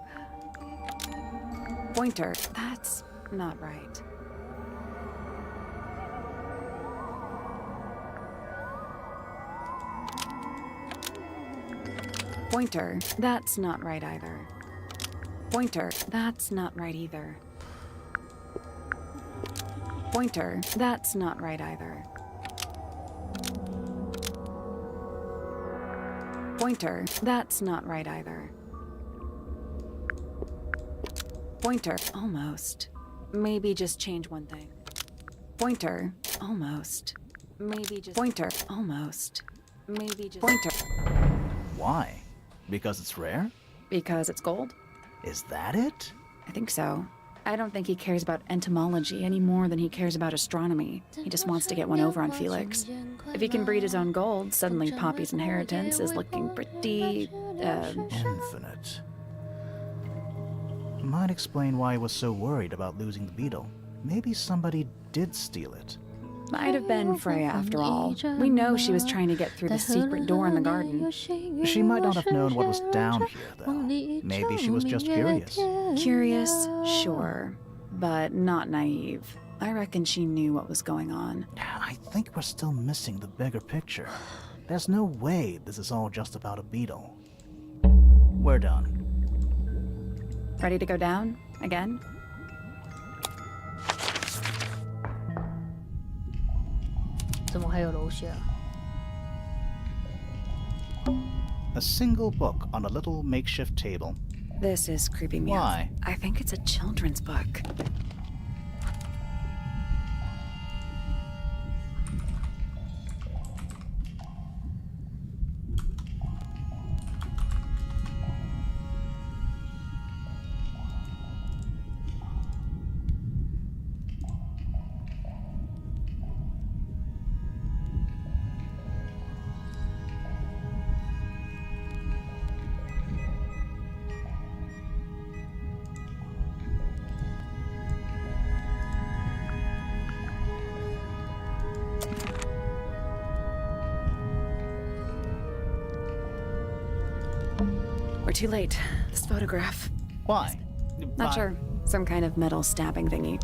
Pointer, that's not right. Pointer, that's not right either. Pointer, that's not right either. Pointer, that's not right either. Pointer, that's not right either. Pointer, almost. Maybe just change one thing. Pointer, almost. Maybe just... Pointer, almost. Maybe just pointer. Why? Because it's rare? Because it's gold? Is that it? I think so. I don't think he cares about entomology any more than he cares about astronomy. He just wants to get one over on Felix. If he can breed his own gold, suddenly Poppy's inheritance is looking pretty, Infinite. Might explain why he was so worried about losing the beetle. Maybe somebody did steal it. Might have been Freya after all. We know she was trying to get through the secret door in the garden. She might not have known what was down here, though. Maybe she was just curious. Curious, sure, but not naive. I reckon she knew what was going on. I think we're still missing the bigger picture. There's no way this is all just about a beetle. We're done. Ready to go down? Again? A single book on a little makeshift table. This is creeping me out. Why? I think it's a children's book. We're too late. This photograph. Why? Not sure. Some kind of metal stabbing thingy.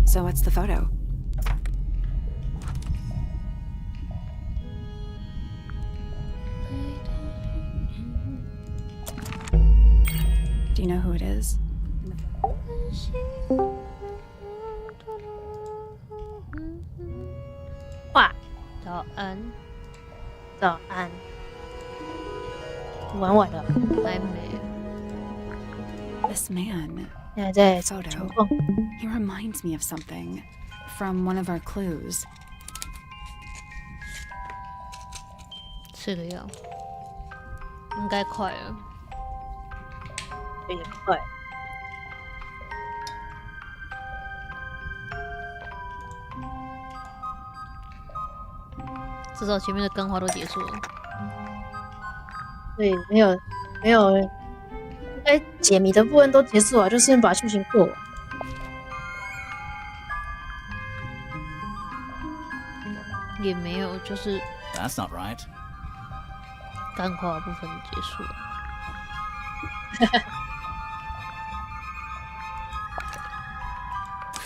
So what's the photo? Do you know who it is? This man. Photo. He reminds me of something from one of our clues. 是的要，应该快了。也快。至少前面的干话都结束了。对，没有，应该解谜的部分都结束了，就先把剧情过完。也没有，就是 That's not right. 干话的部分结束了。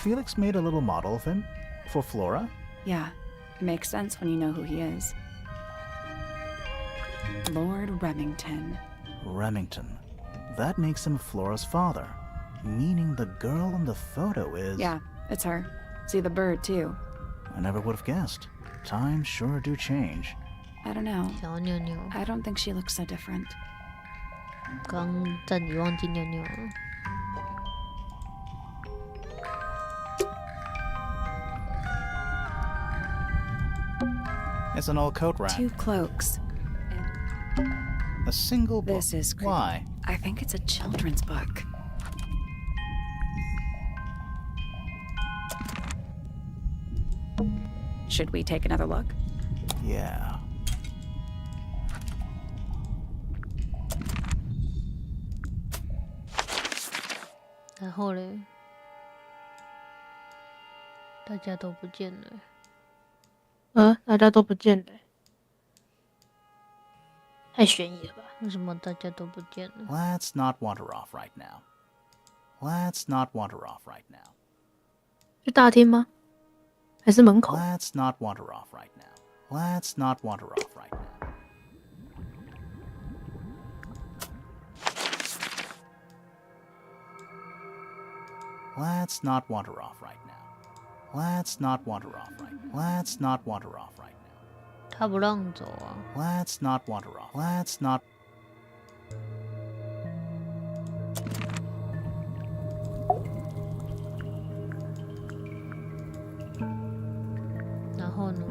Felix made a little model of him for Flora. Yeah, it makes sense when you know who he is. Lord Remington. Remington. That makes him Flora's father, meaning the girl in the photo is... Yeah, it's her. See the bird, too. I never would have guessed. Times sure do change. I don't know. 想要尿尿， I don't think she looks so different. 刚在你忘记尿尿了。It's an old coat rack. 2 cloaks. A single book. This is creepy. Why? I think it's a children's book. Should we take another look? Yeah. 然后嘞，大家都不见了。大家都不见了，太悬疑了吧？为什么大家都不见了？ Let's not wander off right now. Let's not wander off right now. 去大厅吗？还是门口？ Let's not wander off right now. Let's not wander off right now. Let's not wander off right now. Let's not wander off right now. Let's not wander off right now. 他不让走啊！ Let's not wander off. Let's not. 后呢？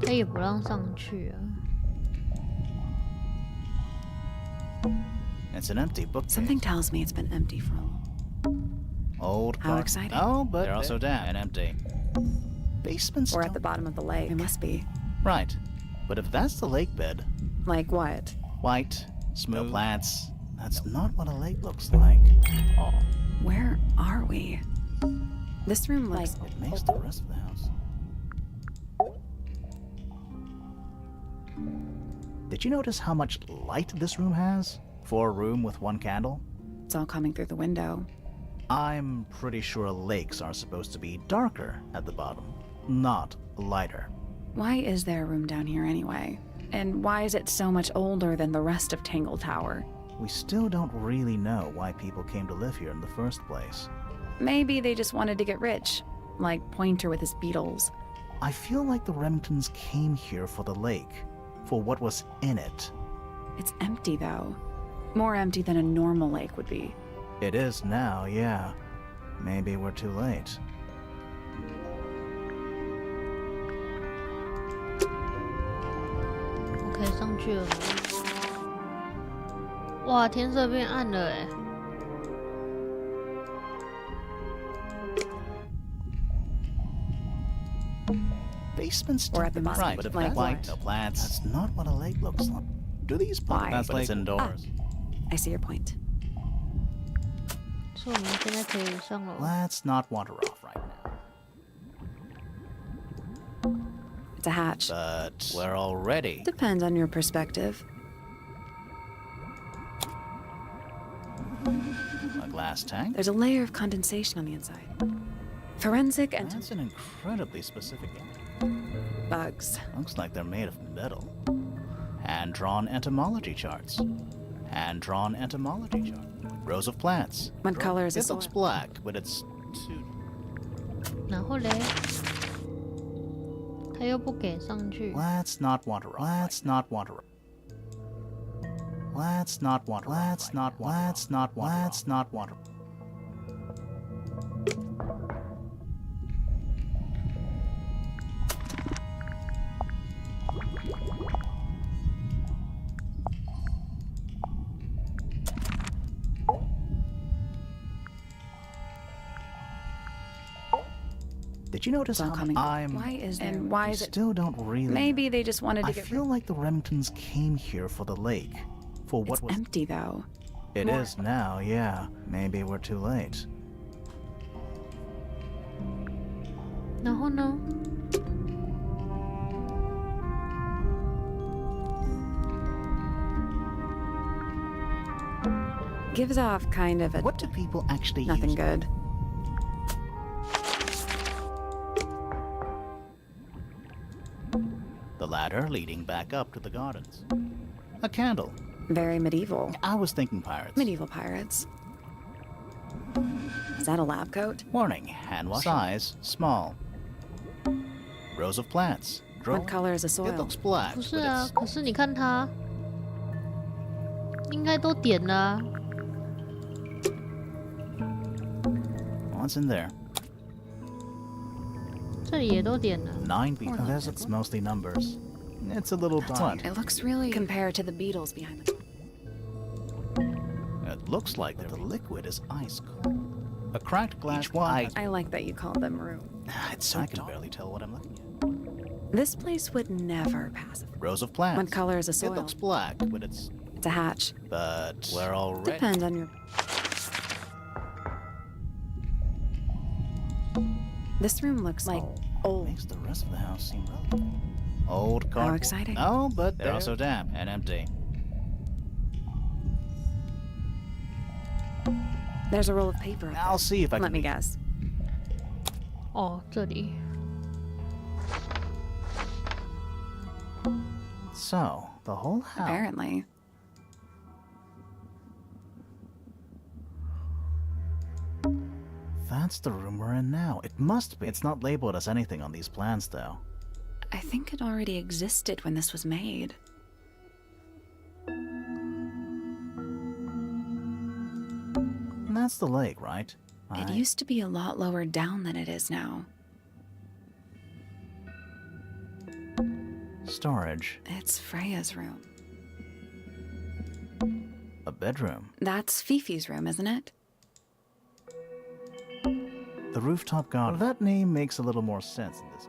他也不让上去啊。It's an empty bookcase. Something tells me it's been empty for a while. Old How car- exciting. Oh, but they're also damp and empty. Basements We're at don't- the bottom of the lake. It must be. Right. But if that's the lake bed, Like what? white, smooth, no plants, that's not what a lake looks like. Oh, Where are we? This room looks it makes the rest of the house. Did you notice how much light this room has? For a room with one candle? It's all coming through the window. I'm pretty sure lakes are supposed to be darker at the bottom, not lighter. Why is there a room down here anyway? And why is it so much older than the rest of Tangle Tower? We still don't really know why people came to live here in the first place. Maybe they just wanted to get rich, like Pointer with his beetles. I feel like the Remingtons came here for the lake, for what was in it. It's empty though. More empty than a normal lake would be. It is now, yeah. Maybe we're too late. OK， 上去了吗？哇，天色变暗了哎。Basements Or at the bottom, right, but if like that's what? light, no plants, that's not what a lake looks like. Do these Why? plants like indoors? I see your point. 所以我们现在可以上楼。 Let's not wander off right now. It's a hatch. But we're already. Depends on your perspective. A glass tank? There's a layer of condensation on the inside. Forensic and That's an incredibly specific image. bugs. Looks like they're made of metal. Hand-drawn entomology charts. Hand-drawn entomology chart. Rows of plants. What color is the It looks soil? black, but it's too... 然后嘞，他又不给上去。 Let's not wander off. Let's not wander off. Let's not wander. Let's not. Let's not. Let's not wander. Did you notice It's all how coming. I'm... Why is there? And why We is it? still don't really... Maybe they just wanted to I get feel like the Remingtons came here for the lake. For what It's was... empty though. It is now, yeah. Maybe we're too late. 然后呢？ Gives off kind of a What do people actually nothing use? good. The ladder leading back up to the gardens. A candle. Very medieval. I was thinking pirates. Medieval pirates. Is that a lab coat? Warning, hand wash. Size, small. Rows of plants. What color is the It soil? looks black, 不是 but 啊， it's... 可是你看它，应该都点了啊。 What's in there? 这里也都点了。 9 beetles. There's it's mostly numbers. It's a little dark. It looks really compared to the beetles behind the. It looks like the liquid is ice cold. A cracked glass. Each one. I like that you call them room. It's so I can barely tell what I'm looking at. This place would never pass. Rows of plants. What color is the It soil? looks black, but it's... It's a hatch. But we're already... Depends on your. This room looks like old. Makes the rest of the house seem relatively... Old cardboard. How exciting. No, but they're also damp and empty. There's a roll of paper. up I'll see if I there. can... Let me guess. 哦，这里。 So, the whole house... Apparently. That's the room we're in now. It must be. It's not labeled as anything on these plans, though. I think it already existed when this was made. That's the lake, right? It used to be a lot lower down than it is now. Storage. It's Freya's room. A bedroom. That's Fifi's room, isn't it? The rooftop garden. Well, that name makes a little more sense in this.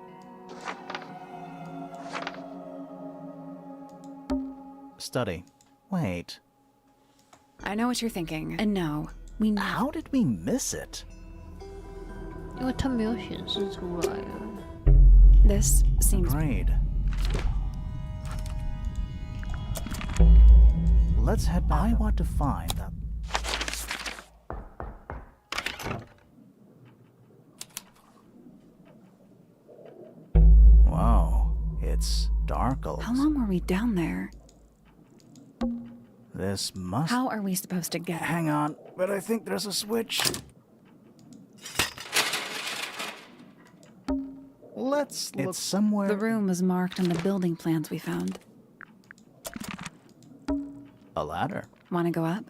Study. Wait. I know what you're thinking. And no, we know. How did we miss it? 因为它没有显示出来啊。 This seems... Agreed. Let's head back. I want to find that. Wow, it's dark. How long were we down there? This must... How are we supposed to get... Hang on, but I think there's a switch. Let's look... It's somewhere... The room was marked on the building plans we found. A ladder. Want to go up?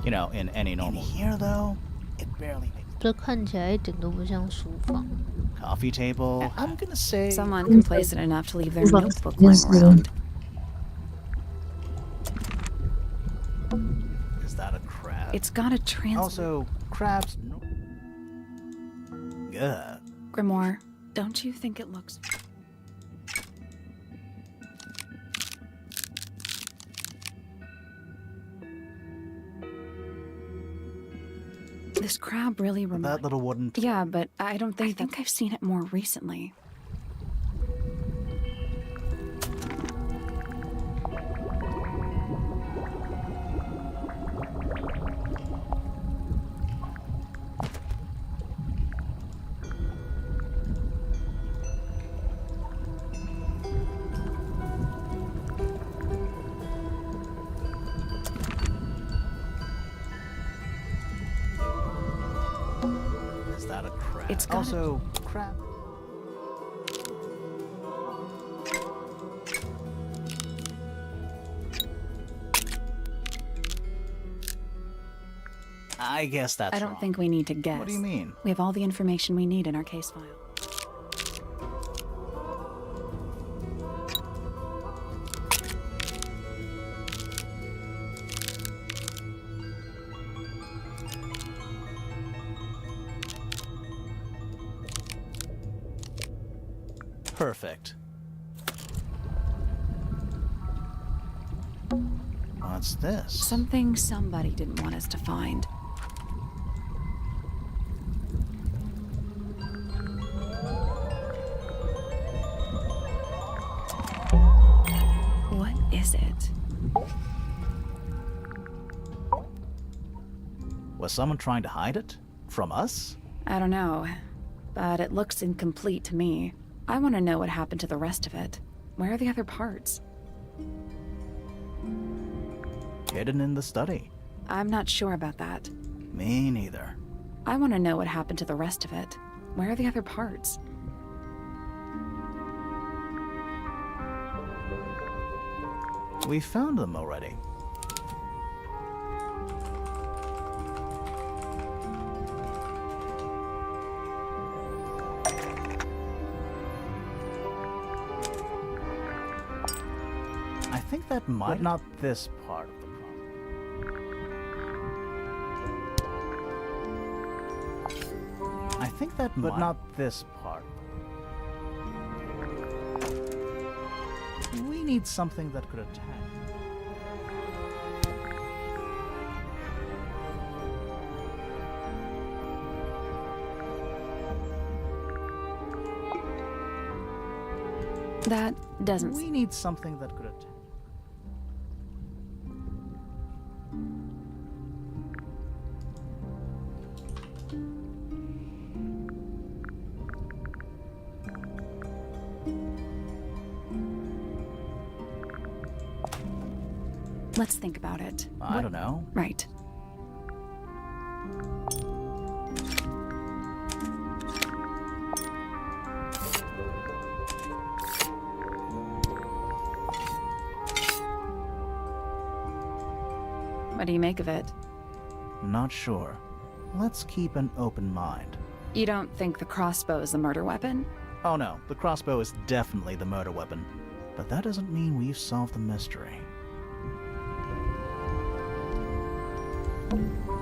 You know, in any normal... In here, though, it barely makes... 这看起来一点都不像书房。 Coffee table. I'm gonna say... Someone complacent enough to leave their notebook lying around. Is that a crab? It's got a trans... Also, crabs... Good. Grimoire, don't you think it looks... This crab really reminds... That little wooden... Yeah, but I don't think... I think I've seen it more recently. Is that a crab? It's got also crab. I guess that's I don't wrong. think we need to guess. What do you mean? We have all the information we need in our case file. Perfect. What's this? Something somebody didn't want us to find. What is it? Was someone trying to hide it? From us? I don't know, but it looks incomplete to me. I want to know what happened to the rest of it. Where are the other parts? Hidden in the study. I'm not sure about that. Me neither. I want to know what happened to the rest of it. Where are the other parts? We found them already. I think that might... But not this part of the problem. I think that But not this part. We need something that could attack. That doesn't... We need something that could attack. Let's think about it. I don't know. Right. What do you make of it? Not sure. Let's keep an open mind. You don't think the crossbow is the murder weapon? Oh no, the crossbow is definitely the murder weapon. But that doesn't mean we've solved the mystery.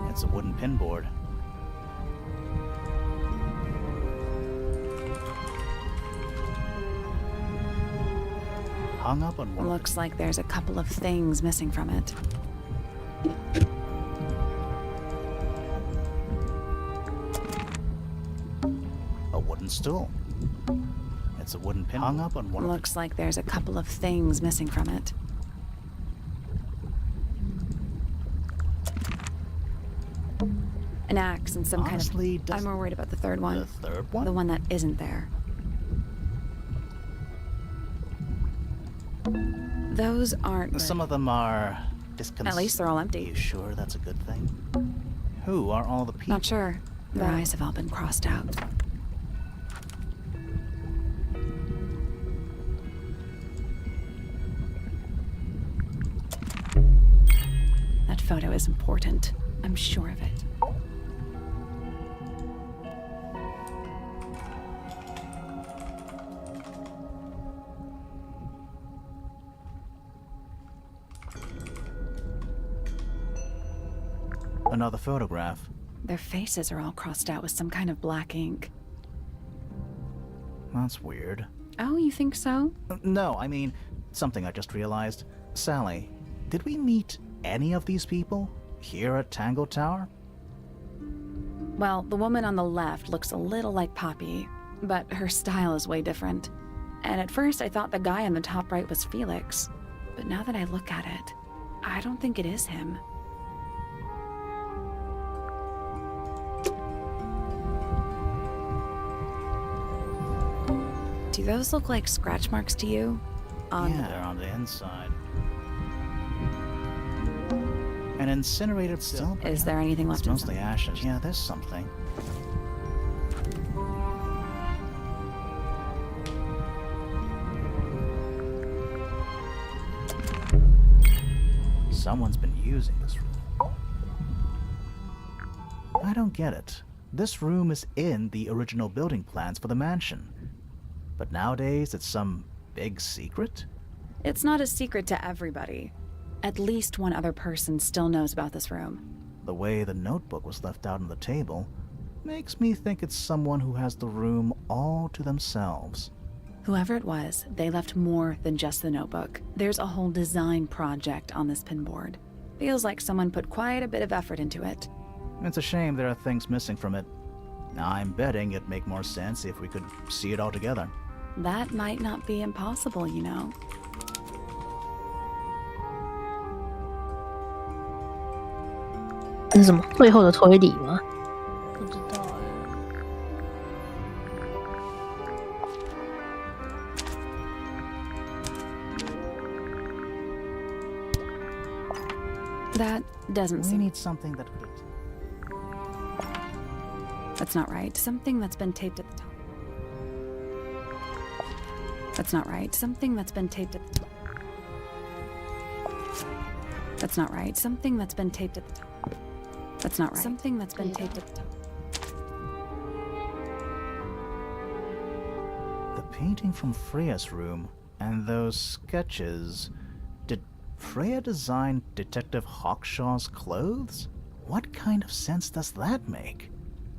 It's a wooden pinboard. Hung up on one. Looks like there's a couple of things missing from it. A wooden stool. It's a wooden pin hung up on one. Looks like there's a couple of things missing from it. An axe and some Honestly, kind of... I'm more worried about the third one. The third one? The one that isn't there. Those aren't... Some of them are disconnected. At least they're all empty. You sure that's a good thing? Who are all the people? Not sure. Their eyes have all been crossed out. That photo is important. I'm sure of it. Another photograph. Their faces are all crossed out with some kind of black ink. That's weird. Oh, you think so? No, I mean, something I just realized. Sally, did we meet any of these people here at Tangle Tower? Well, the woman on the left looks a little like Poppy, but her style is way different. And at first I thought the guy on the top right was Felix. But now that I look at it, I don't think it is him. Do those look like scratch marks to you? Yeah, they're on the inside. An incinerated still. Is there anything left It's mostly inside? ashes. Yeah, there's something. Someone's been using this room. I don't get it. This room is in the original building plans for the mansion. But nowadays, it's some big secret? It's not a secret to everybody. At least one other person still knows about this room. The way the notebook was left out on the table makes me think it's someone who has the room all to themselves. Whoever it was, they left more than just the notebook. There's a whole design project on this pinboard. Feels like someone put quite a bit of effort into it. It's a shame there are things missing from it. I'm betting it'd make more sense if we could see it all together. That might not be impossible, you know.这是什么？最后的推理吗？不知道哎。That doesn't We seem... need something that could... That's not right. Something that's been taped at the top. That's not right. Something that's been taped at the top. That's not right. Something that's been taped at the top. That's not right. Something that's been taped at the top. The painting from Freya's room and those sketches... Did Freya design Detective Hawkshaw's clothes? What kind of sense does that make?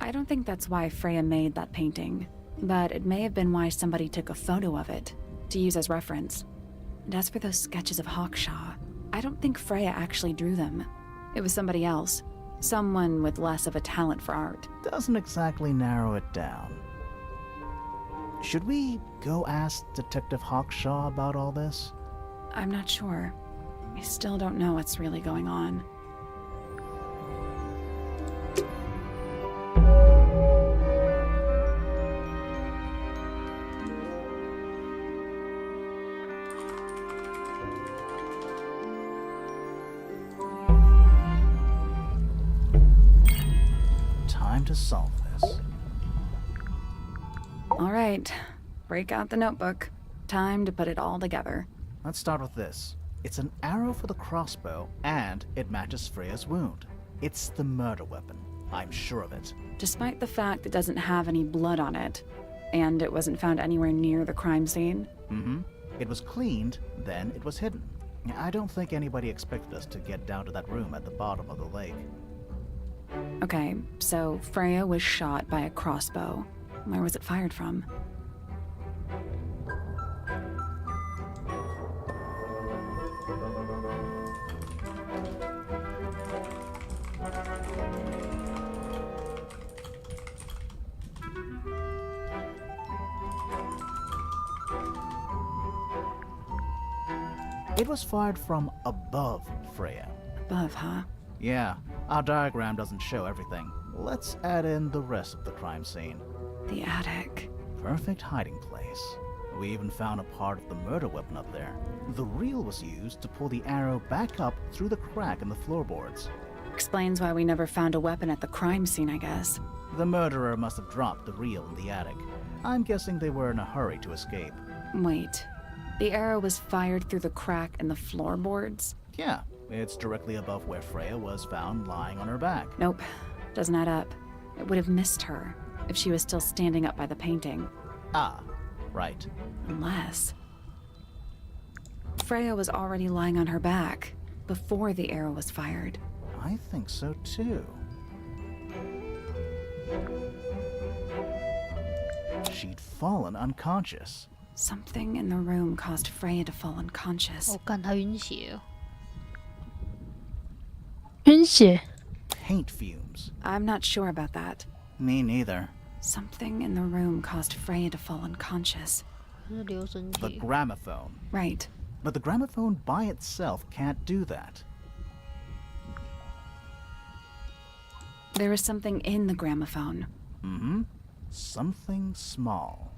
I don't think that's why Freya made that painting, but it may have been why somebody took a photo of it to use as reference. And as for those sketches of Hawkshaw, I don't think Freya actually drew them. It was somebody else. Someone with less of a talent for art. Doesn't exactly narrow it down. Should we go ask Detective Hawkshaw about all this? I'm not sure. I still don't know what's really going on. time to solve this. All right, break out the notebook. Time to put it all together. Let's start with this. It's an arrow for the crossbow, and it matches Freya's wound. It's the murder weapon. I'm sure of it. Despite the fact it doesn't have any blood on it, and it wasn't found anywhere near the crime scene. Mm-hmm. It was cleaned, then it was hidden. I don't think anybody expected us to get down to that room at the bottom of the lake. Okay, so Freya was shot by a crossbow. Where was it fired from? It was fired from above Freya. Above, huh? Yeah, our diagram doesn't show everything. Let's add in the rest of the crime scene. The attic. Perfect hiding place. We even found a part of the murder weapon up there. The reel was used to pull the arrow back up through the crack in the floorboards. Explains why we never found a weapon at the crime scene, I guess. The murderer must have dropped the reel in the attic. I'm guessing they were in a hurry to escape. Wait. The arrow was fired through the crack in the floorboards? Yeah, it's directly above where Freya was found lying on her back. Nope. Doesn't add up. It would have missed her if she was still standing up by the painting. Ah, right. Unless Freya was already lying on her back before the arrow was fired. I think so too. She'd fallen unconscious. Something in the room caused Freya to fall unconscious. 我干，他晕血哦。晕血。 Paint fumes. I'm not sure about that. Me neither. Something in the room caused Freya to fall unconscious. 是留声 The 器。 gramophone. Right. But the gramophone by itself can't do that. There was something in the gramophone. Mm-hmm. Something small.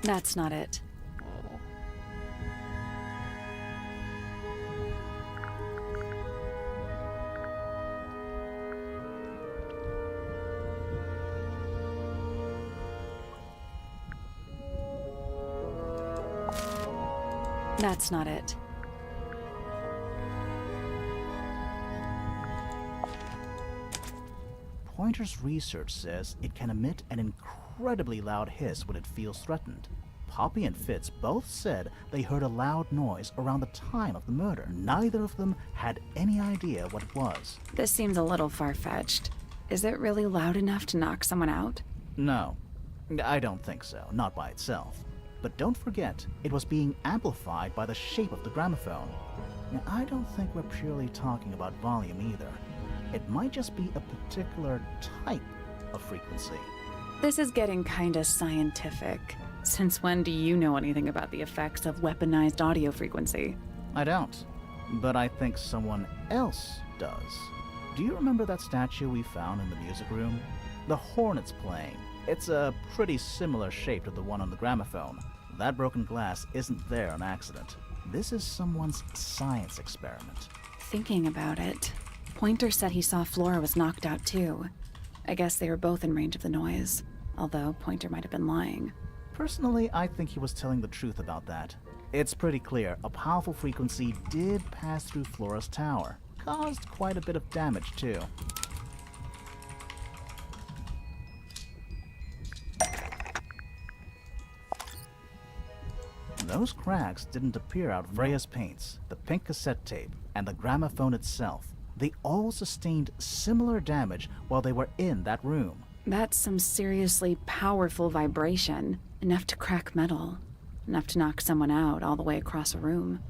That's not it. That's not it. Pointer's research says it can emit an incredibly loud hiss when it feels threatened. Poppy and Fitz both said they heard a loud noise around the time of the murder. Neither of them had any idea what it was. This seems a little far-fetched. Is it really loud enough to knock someone out? No, I don't think so, not by itself. But don't forget, it was being amplified by the shape of the gramophone. Now, I don't think we're purely talking about volume either. It might just be a particular type of frequency. This is getting kinda scientific. Since when do you know anything about the effects of weaponized audio frequency? I don't, but I think someone else does. Do you remember that statue we found in the music room? The hornet's playing. It's a pretty similar shape to the one on the gramophone. That broken glass isn't there on accident. This is someone's science experiment. Thinking about it, Pointer said he saw Flora was knocked out too. I guess they were both in range of the noise, although Pointer might have been lying. Personally, I think he was telling the truth about that. It's pretty clear a powerful frequency did pass through Flora's tower. Caused quite a bit of damage too. Those cracks didn't appear out of Freya's paints, the pink cassette tape, and the gramophone itself. They all sustained similar damage while they were in that room. That's some seriously powerful vibration. Enough to crack metal. Enough to knock someone out all the way across a room.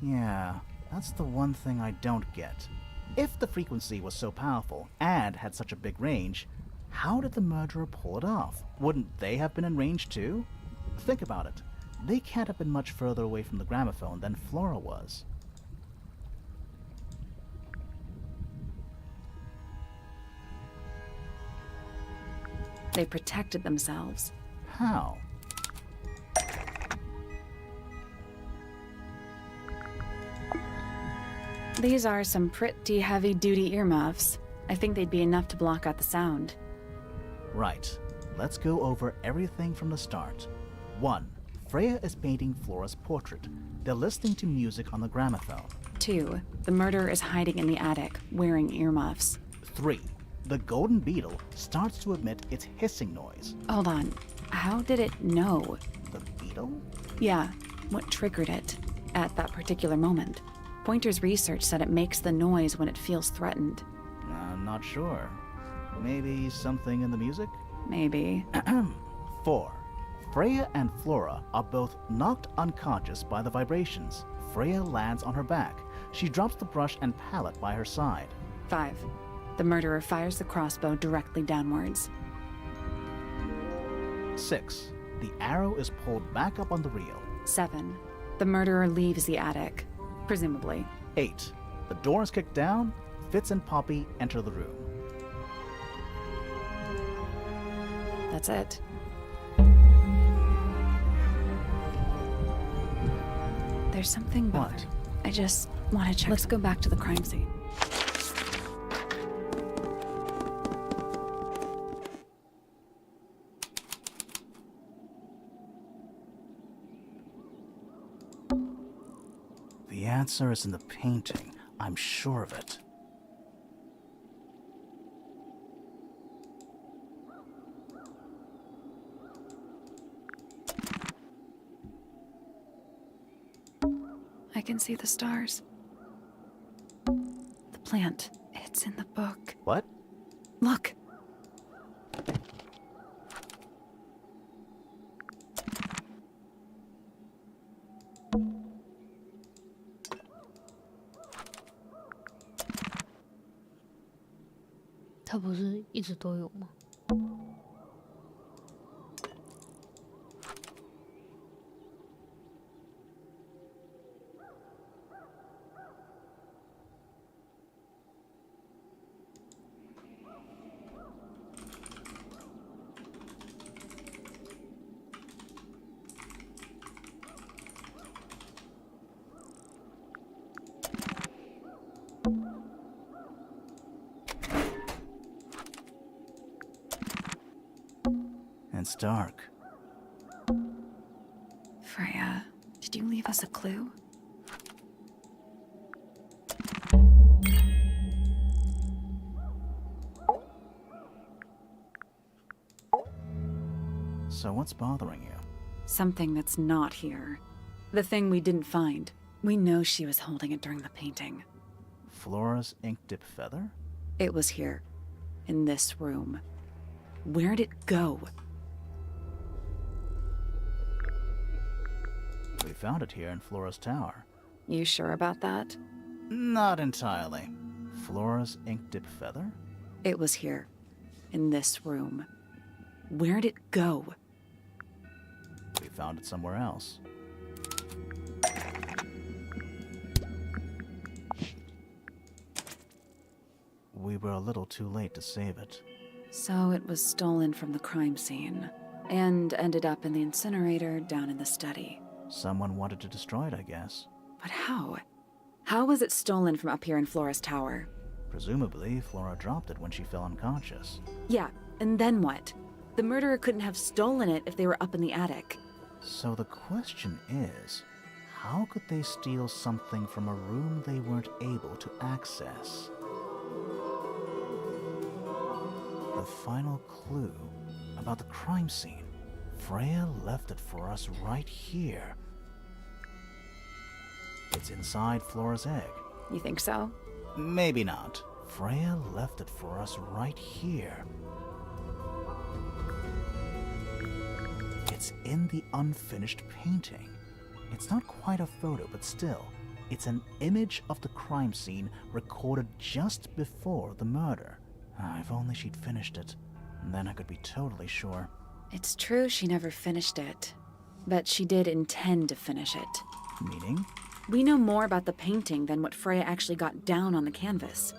Yeah, that's the one thing I don't get. If the frequency was so powerful and had such a big range, how did the murderer pull it off? Wouldn't they have been in range too? Think about it. They can't have been much further away from the gramophone than Flora was. They protected themselves. How? These are some pretty heavy-duty earmuffs. I think they'd be enough to block out the sound. Right. Let's go over everything from the start. 1. Freya is painting Flora's portrait. They're listening to music on the gramophone. 2. The murderer is hiding in the attic, wearing earmuffs. 3. The golden beetle starts to emit its hissing noise. Hold on. How did it know? The beetle? Yeah, what triggered it at that particular moment? Pointer's research said it makes the noise when it feels threatened. I'm not sure. Maybe something in the music? Maybe. 4. Freya and Flora are both knocked unconscious by the vibrations. Freya lands on her back. She drops the brush and palette by her side. 5. The murderer fires the crossbow directly downwards. 6. The arrow is pulled back up on the reel. 7. The murderer leaves the attic, presumably. 8. The door is kicked down. Fitz and Poppy enter the room. That's it. There's something What? bothering. I just want to check. Let's go back to the crime scene. The answer is in the painting. I'm sure of it. I can see the stars. The plant. It's in the book. What? Look.它不是一直都有吗？ It's dark. Freya, did you leave us a clue? So what's bothering you? Something that's not here. The thing we didn't find. We know she was holding it during the painting. Flora's ink dip feather? It was here. In this room. Where'd it go? We found it here in Flora's tower. You sure about that? Not entirely. Flora's ink dip feather? It was here. In this room. Where'd it go? We found it somewhere else. We were a little too late to save it. So it was stolen from the crime scene. And ended up in the incinerator down in the study. Someone wanted to destroy it, I guess. But how? How was it stolen from up here in Flora's tower? Presumably, Flora dropped it when she fell unconscious. Yeah, and then what? The murderer couldn't have stolen it if they were up in the attic. So the question is, how could they steal something from a room they weren't able to access? The final clue about the crime scene. Freya left it for us right here. It's inside Flora's egg. You think so? Maybe not. Freya left it for us right here. It's in the unfinished painting. It's not quite a photo, but still, it's an image of the crime scene recorded just before the murder. If only she'd finished it, then I could be totally sure. It's true she never finished it, but she did intend to finish it. Meaning? We know more about the painting than what Freya actually got down on the canvas.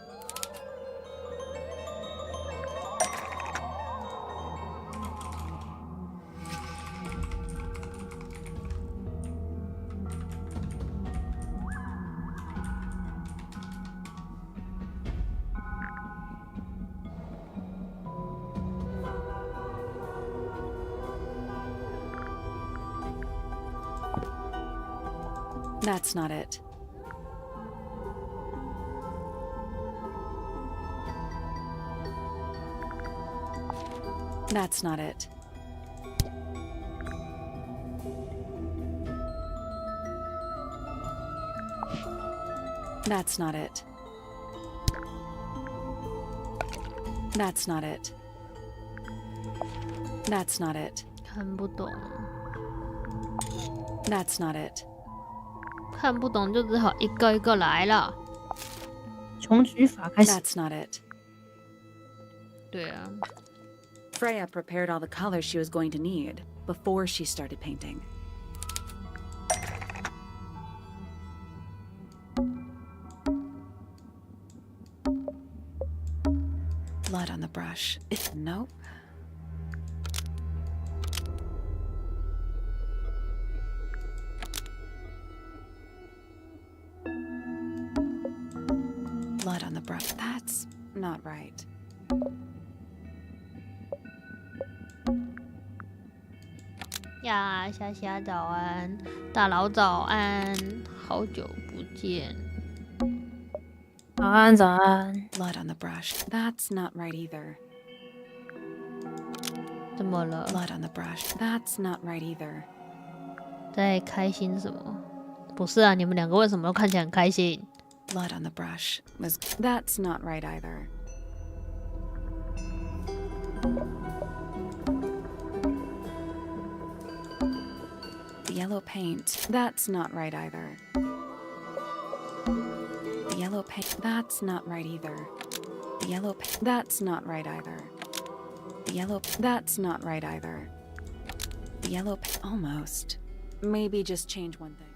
That's not it. That's not it. That's not it. That's not it. That's not it. 看不懂， That's not it. 看不懂就只好一个一个来了。从举法开始。 That's not it. 对啊， Freya prepared all the colors she was going to need before she started painting. Blood on the brush. Nope. Blood on the brush. That's not right. 呀，夏夏早安，大佬早安，好久不见。早安，早安。 Blood on the brush. That's not right either. 怎么了？ Blood on the brush. That's not right either. 在开心什么？不是啊，你们两个为什么都看起来很开心？ Blood on the brush was. That's not right either. The yellow paint. That's not right either. The yellow paint. That's not right either. The yellow paint. That's not right either. The yellow. That's not right either. The yellow. Almost. Maybe just change one thing.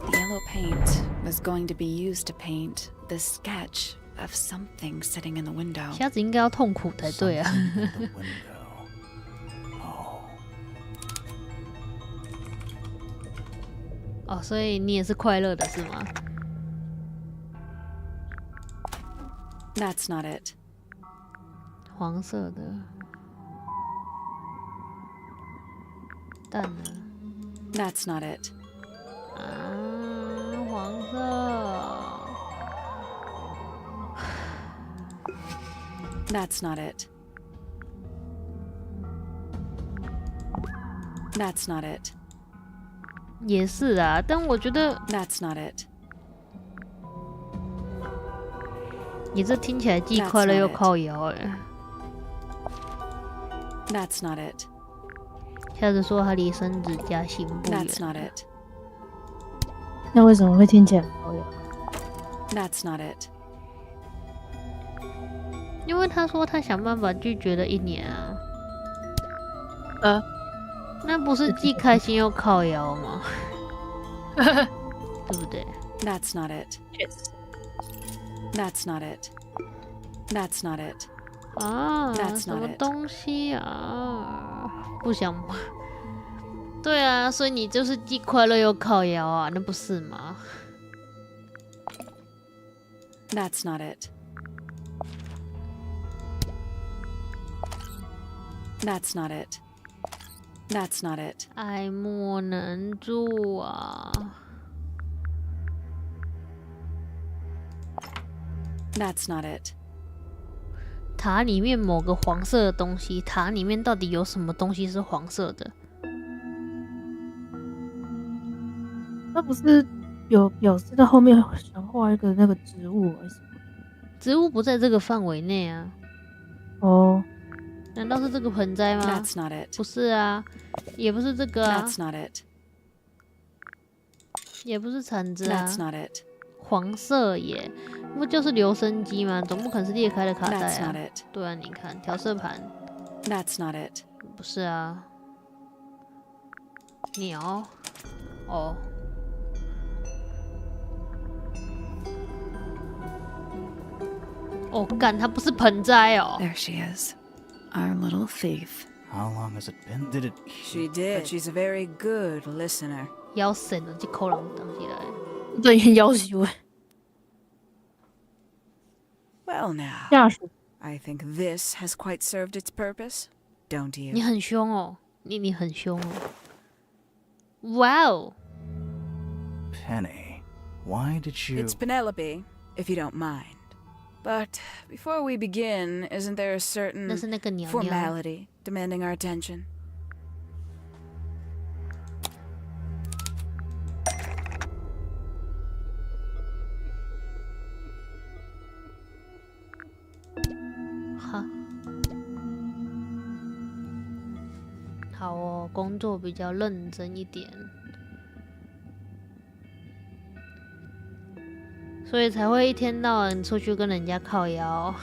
The yellow paint was going to be used to paint the sketch of something sitting in the window. 瞎子应该要痛苦才对啊。 Something in the window. Oh. 哦，所以你也是快乐的是吗？ That's not it. 黄色的，蛋呢？ That's not it. 啊，黄色。 That's not it. That's not it. 也是啊，但我觉得 That's not it. 你这听起来既快乐又靠腰哎。 That's not it. 下次说他离生子加薪不远。 That's not it. 那为什么会听起来很高雅？ That's not it. 因为他说他想办法拒绝了1年啊。那不是既开心又靠腰吗？对不对？ That's not it. 确实。 That's not it. That's not it. 啊， That's 什么 not it. 东西啊？不想。对啊，所以你就是既快乐又靠腰啊，那不是吗？ That's not it. That's not it. That's not it. 爱莫能助啊！ That's not it. 塔里面某个黄色的东西，塔里面到底有什么东西是黄色的？他不是有表示在后面想画一个那个植物还是什么？植物不在这个范围内啊。哦，难道是这个盆栽吗？ That's not it. 不是啊，也不是这个啊， That's not it. 也不是铲子啊 That's，not it. 黄色耶，不就是留声机吗？总不可能是裂开的卡带 That's 啊 not。it. 对啊，你看调色盘， That's not it. 不是啊，鸟，哦，哦，干，它不是盆栽哦。 There she is. Our little thief. How long has it been? Did it? She did. But she's a very good listener. 要省了，这扣人东西来。对，要求 Well, now, 下属 I think this has quite served its purpose. don't you? 你很凶哦，你很凶哦。哇哦 Penny, why did you... It's Penelope, if you don't mind. But before we begin, isn't there a certain 那是那个鸟鸟。 formality demanding our attention? 哈，好哦，工作比较认真一点，所以才会一天到晚出去跟人家靠腰。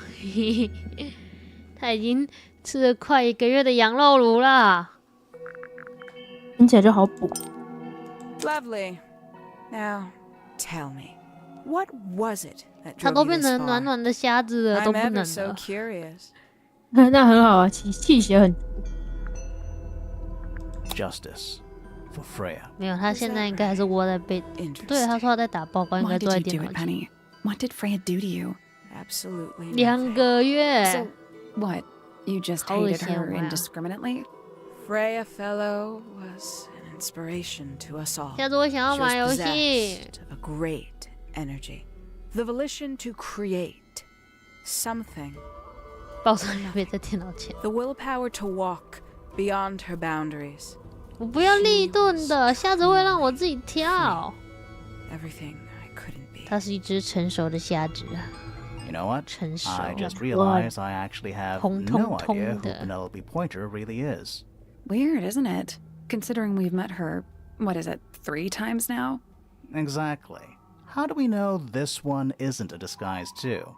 他已经吃了快1个月的羊肉炉啦。听起来就好补。 Lovely. Now, tell me, what was it that 他 drove 都 you 变 this 成暖 far? 暖的虾子了，都 I'm 不 ever 能 so 了。 curious. 那很好啊，气血很足。 Justice for Freya. 没有，他现在应该还是窝在被。对，他说他在打报告，应 Why 该 did 坐在 you 电 do 脑 it, 前。 Penny? What did Freya do to you? Absolutely 2 nothing. 个月 So,，what? You just Holy hated her shit, wow. indiscriminately? Freya Fellow was an inspiration to us all. 下次我想要 She 玩 was 游戏。 possessed of a great energy, the volition to create something, 抱着两杯在电脑前。 the willpower to walk beyond her boundaries. 我不要立顿的，虾子会让我自己跳。 Everything I couldn't be. 它是一只成熟的虾子， You know what? 成熟。 I just realized I actually have Thông no thông idea who de. Penelope Pointer really is. Weird, isn't it? Considering we've met her, what is it, 3 times now? Exactly. How do we know this one isn't a disguise too?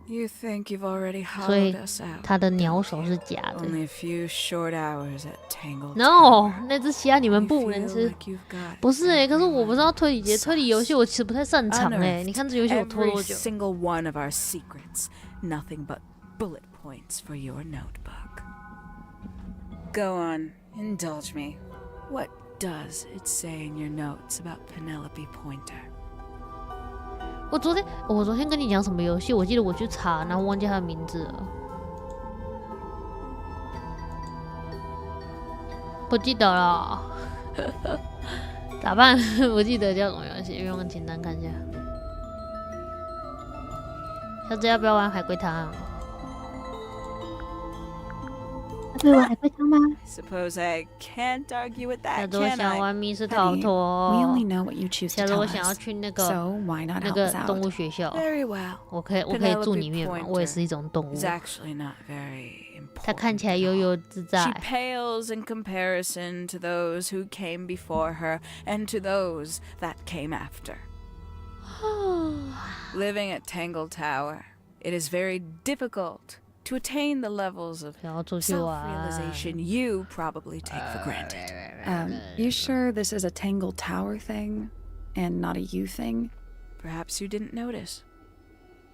You think you've already 所以 hollowed us out. 它的鸟手是假的。 Only a few short hours at Tangle No， Tower. 那只虾你们 You 不能 feel 吃。 like you've got 不是可是我不知道 everyone 推理节、推理游戏，我其实不太擅长 unearthed 你看这游戏我拖 every 多久？ single one of our secrets. Nothing but bullet points for your notebook. Go on, indulge me. What does it say in your notes about Penelope Pointer? 我昨天跟你讲什么游戏？我记得我去查，然后忘记它的名字了。不记得了，咋办？不记得叫什么游戏，用简单看一下。下次要不要玩海龟汤？对玩海龟汤吗？ Suppose I can't argue with 下 that, 次我 can 想 I? 玩密室逃 Penny, 脱。 we only know what you choose 下 to 次 tell 我想要 us. 去那个 So why not 那 help 个 us 动 out? 物学校， Very well. 我可以住里面嘛，我也是一种动物 Is。actually not very 它看 important. 起来悠 at all. 悠自 She 在。 pales in comparison to those who came before her and to those that came after. Living at Tangle Tower, it is very difficult to attain the levels of 想要出去玩。 self-realization you probably take for granted. You sure this is a Tangle Tower thing and not a you thing? Perhaps you didn't notice.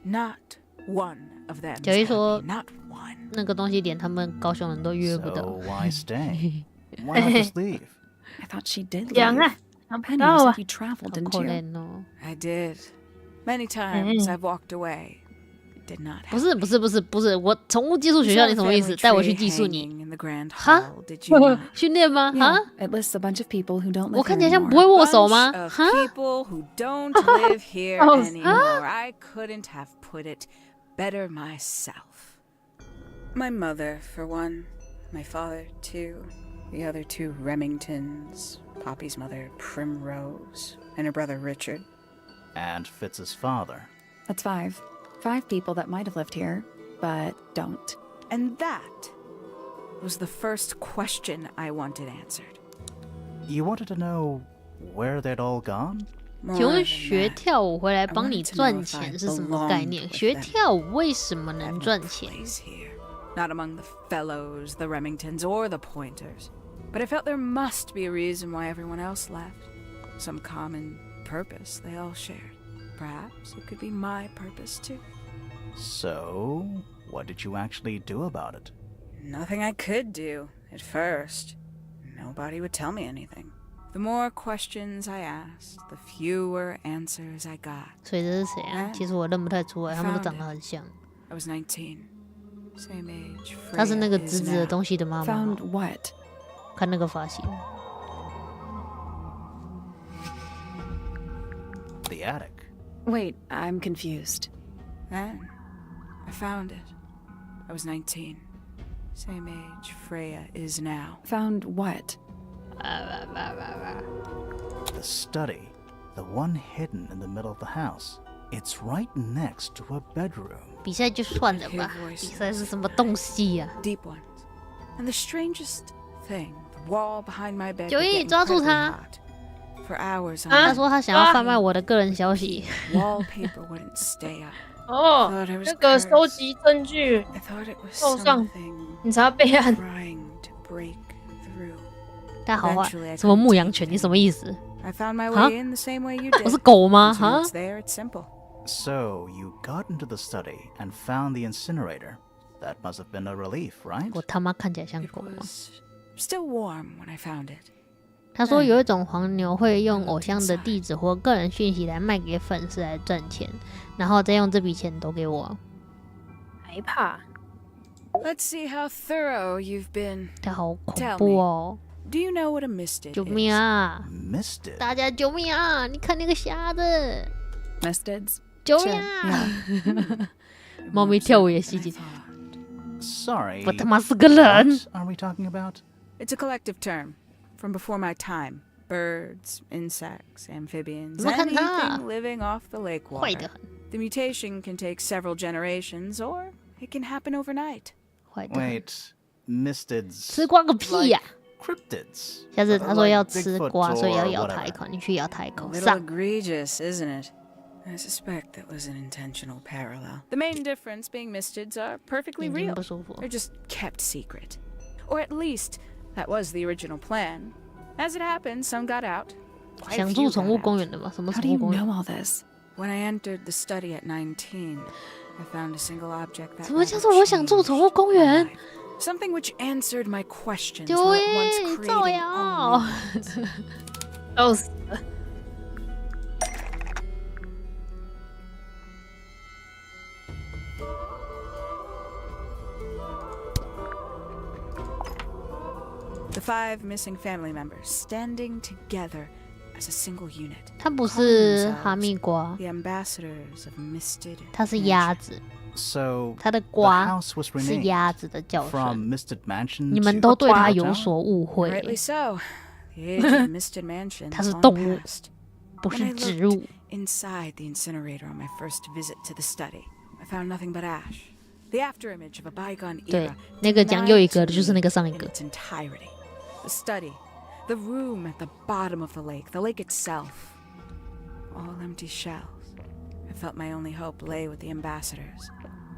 Not one of them. 等于说 Not one. 那个东西连他们高雄人都约不 So 得。 why stay? Why not just leave? I thought she did 讲 leave. 啊， Penny, 到 you 啊 said you traveled, 好 didn't 可 you? 怜哦。 I did. Many times I've walked away. It did not 不 happen. 是，我宠物寄宿学校，你什么意思？带我去寄宿你？ In the grand 哈 hall, did you not? 训练吗？ Yeah, 哈？ it lists a bunch of people who don't 我 live 看 here 起来像 anymore. 不会握手吗？ Bunch of 哈？ people who don't live here Oh, anymore. I couldn't have put it better myself. My mother, for one. My father, too. The other 2 Remingtons. Poppy's mother, Primrose. And her brother, Richard. And Fitz's father. That's 5. 5 people that might have lived here, but don't. And that was the first question I wanted answered. You wanted to know where they'd all gone? More 请问 than 学 that, 跳舞回来 I 帮你 wanted to know 赚 if 钱 I 是什么概 belonged 念？ with 学 them. 跳舞为什么 I 能 had no 赚钱？ place here. Not among the fellows, the Remingtons, or the Pointers. But I felt there must be a reason why everyone else left. Some common purpose they all shared. Perhaps it could be my purpose too. So, what did you actually do about it? Nothing I could do, at first. Nobody would tell me anything. The more questions I asked, the fewer answers I got. 所以这是谁啊？其实我认不太出来，他们都长得很像。 I was 19. Same age. 她是那个 Freya 直 is 直的 now. 东西的妈妈 Found 吗？ what? 看那个发型。 The attic. Wait, I'm confused. Then I found it. I was 19. Same age Freya is now. Found what? The study. The one hidden in the middle of the house. It's right next to a bedroom. 比赛就算了吧，比赛是什么东西呀、 Deep ones. And the strangest thing, the wall behind my bed would 九一 get 抓住 incredibly 他。 hot. For hours on 他 end. 说他想要贩卖我的个人消息。 Wallpaper wouldn't stay up. 哦， Thought I was 那个 cursed. 收集证据， I thought it was 受上 something 警察备案。 trying to break through. 大好话 Eventually I 什么 couldn't 牧羊 take 犬？ it 你什么意思？ I found my 哈 way in the same way you 我 did. 是狗吗？ Once 哈 it's？there, it's simple. So, you got into the study and found the incinerator. That must have been a relief, right? 我他妈看起来像 It 狗吗？ was still warm when I found it. 他说有一种黄牛会用偶像的地址或个人讯息来卖给粉丝来赚钱，然后再用这笔钱都给我。害怕。 Let's see how thorough you've been. 他好恐怖哦！ Do you know what a misted 救命 is? 啊！ Missed it. 大家救命啊！你看那个瞎子， Misteds? 救命啊！猫咪跳舞也吸睛， Sorry. 我他妈是个人。 What are we talking about? It's a collective term from before my time. Birds, insects, amphibians, 怎么看他？ anything living off the lake 坏 water. 的很， The mutation can take several generations, or it can happen overnight. 坏的很。 Wait, misteds. 吃瓜个屁呀、 Cryptids. 下次他说要吃 Like 瓜， Bigfoot 所以要 or 咬他一 whatever. 口，你去咬他一 A 口 little 上。 egregious, isn't it? I suspect that was an intentional parallel. The main difference being misteds are perfectly 眼睛 real. 不舒服。 They're just kept secret. Or at least, that was the original plan. As it happened, some got out. Quite a 想 few 住宠物 got 公 out. 园的吗？什么 How 宠 do 物 you 公园？ know all this? When I entered the study at 19, I found a single object that 什么叫 rather 做我想住宠物公 changed 园 my？life. Something which answered my questions 九 while 一 at once 造 creating 谣 all meanings. 笑死了。 The 5 missing family members standing together as a single unit. 它不是哈密瓜， The ambassadors of misted 它是 nature. 鸭子， So, 它的 the 瓜 house was 是 renamed 鸭子的叫 from 声。 Misted Mansion 你们 to 都对它 Tangle 有 Tower? 所误会， Rightly so. The age of misted mansions 它是 long 动物， past. 不 When 是 I 植物 looked。inside the incinerator on my first visit to the study, I found nothing but ash. The afterimage of a bygone 对 era.，那个讲又一个 denied 的 to 就是那 me 个上一 in 个。 its entirety. The study, the room at the bottom of the lake itself. All empty shells. I felt my only hope lay with the ambassadors.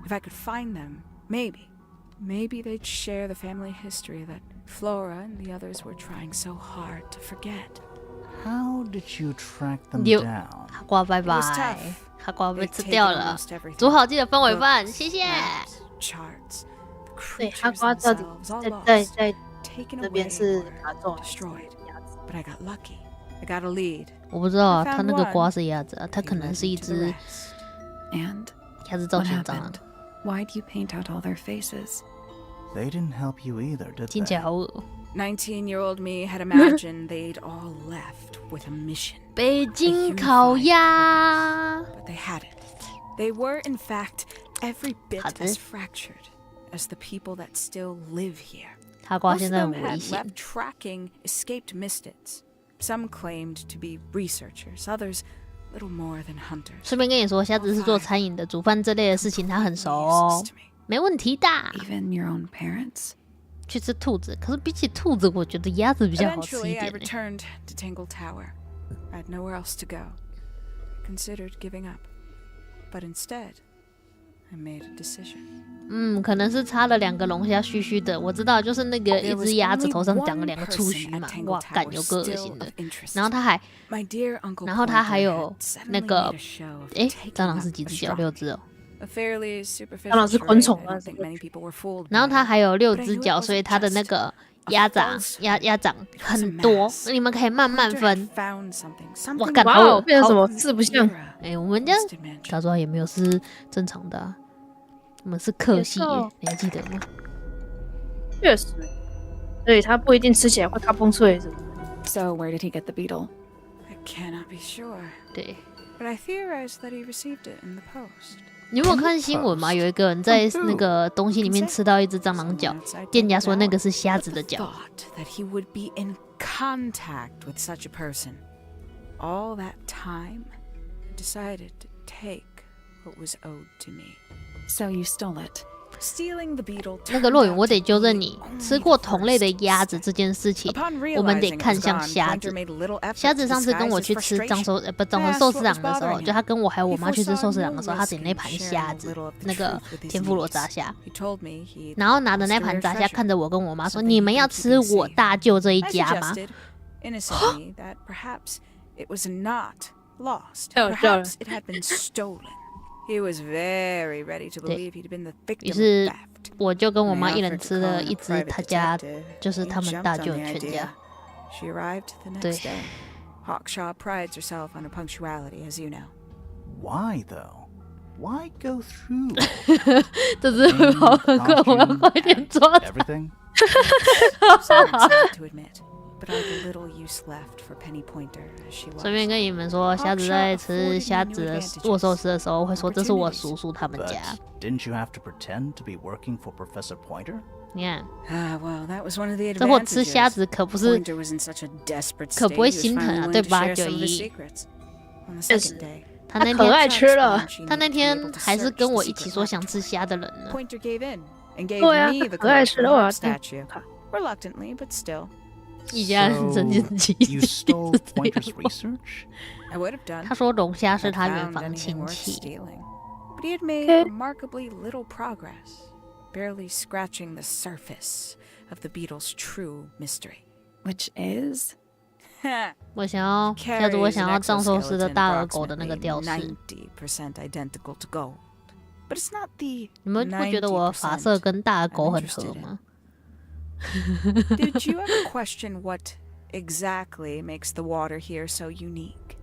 If I could find them, maybe they'd share the family history that Flora and the others were trying so hard to forget. How did you track them 丢 down? 哈瓜拜 It was 拜 tough.，哈瓜被 They'd 吃 taken 掉了 almost everything.。煮好记得分我一份， Books, 谢谢。 maps, charts. The 对，哈 creatures 瓜到底 themselves all 在 lost, 在 taken 这 away 边是 or 哪种 destroyed. But I got lucky. I got a lead. 我不知道啊， I found 它那个 one. 瓜是鸭子啊，它 He 可能 led 是一 me to the 只 rest. And 鸭子造 what 型蟑螂 happened?，Why'd you paint out all their faces? They didn't help you either, did 听起来 they? 好恶。 19-year-old me had imagined they'd all left with a mission. 北京烤鸭， But they hadn't. They were, in fact, every bit 好的。 as fractured as the people that still live here. 哈瓜 Most 现 of 在 them 很危 had 险 left。tracking escaped mystids. Some claimed to be researchers, others little more than hunters. 顺便跟你说，瞎子是做餐饮的，煮饭这类的事情他很熟 Completely 哦 useless，to me. 没问题的。 Even your own parents? 去吃兔子，可是比起兔子，我觉得鸭子比较好吃一 Eventually, I 点呢。 returned to Tangle Tower. I had nowhere else to go. I considered giving up. But instead, I made a decision. 可能是插了2个龙虾须须的，我知道，就是那个一 There was 只鸭子 only 头上长了 one 2个触须 person 嘛 at，Tangle 哇，感 Tower 有个恶 still 心的 of。interest. 然后他还， My dear Uncle 然后他还 Pointer 有 had 那 suddenly 个 made a show of， 诶， taking 蟑螂 up 是几只脚？ astronomy. 6只哦。 A fairly superficial 蟑螂是昆 charade. 虫 I 啊 don't think many people were fooled 然后 by 它 it. 还有 But 6 I 只 knew it 脚，所以 wasn't 它的那 just 个 a 鸭掌 falsehood. 鸭掌 It was a 很多， mass. 你们可以慢慢 Pointer 分 had。found something, 哇， something 干好恶哇哦，变成什好么四不像？ era 哎，我们家 misted mansion. 他说也没有是正常的啊。我们是克系野兽耶，你还记得吗？确实，所以它不一定吃起来会咔嘣脆，是不是？ So, where did he get the beetle? I cannot be sure, 对， but I theorize that he received it in the post. 你有没有看新闻吗？有一个人在那个东西里面吃到一只蟑螂脚，店家说那个是虾子的 The 脚。 thought that he would be in contact with such a person all that time, I decided to take what was owed to me. So you stole it. Stealing the beetle 那个 turned 若雨， out 我 to 得纠正 be 你， only 吃过 the 同类的 first 鸭子 step. 这件事情， Upon 我们得 realizing it 看 was 向 gone, 虾 Pointer 子。 made little effort 虾子 to 上次跟 disguise 我 his 去吃 frustration. 掌 I 头 asked 寿司 what 郎 was 的时候， bothering 就他跟我还有我 him. 妈 He 去吃 foresaw 寿司郎 no 的时候，他 risk 点了一 in 盘 sharing 虾 a 子 little of，the 那个 truth with his 天妇罗 niece. 炸虾。 He told me he 然后拿着那盘炸虾，看着我跟我妈说：“你们要吃我大舅这一 I 家吗 suggested, innocently, that perhaps it was not lost. 太好笑了。 Perhaps it had been stolen. He was very ready to believe he'd been the？” 于 victim 是 of theft. 我就跟我 When 妈 I 一人 offered to 吃 call 了 in a 一只 private 他家 detective, 就是他 he 们 jumped 大 on 舅 the 的全 idea. 家。 She arrived the 对 next day. Hawkshaw prides herself on her punctuality, as you know. Why, though? Why go through 这只会跑很快，我要快点抓它。 everything? Some sad to admit, but I've little use left for Penny Pointer as she 顺便 was. 跟你们说，虾子在吃虾子的握寿司的时候，会说这是我叔叔他们 But 家。 didn't you have to pretend to be working for Professor Pointer? 你看， Ah, well, that was one of the 这货吃虾 advantages. 子可不是 Pointer was in such a desperate 可 state, 不会 he was 心疼 finally 啊， willing 对 to 吧？ share 九 some of his 一， secrets. On the 确实 second day, 他那可爱天吃了。 他那天还是跟我一起说想吃虾的人呢。 Pointer gave in and gave 对啊， me the 可爱 code 吃 for 了， the 我 heart 要听。 statue. Reluctantly, but still. 一家人真经济 You stole Pointer's research? I would have done. 他说龙虾是 I'd 他远 found 房 anything 亲 worth 戚。 stealing. But he had made Okay. remarkably little progress, barely scratching the surface of the beetle's true mystery. Which is? 我想要，下次我想要藏寿司的大耳狗的那个吊饰。 90% identical to gold. But it's not the 你们不觉得我的发色跟大耳狗很合吗？ Did you ever question what exactly makes the water here so unique?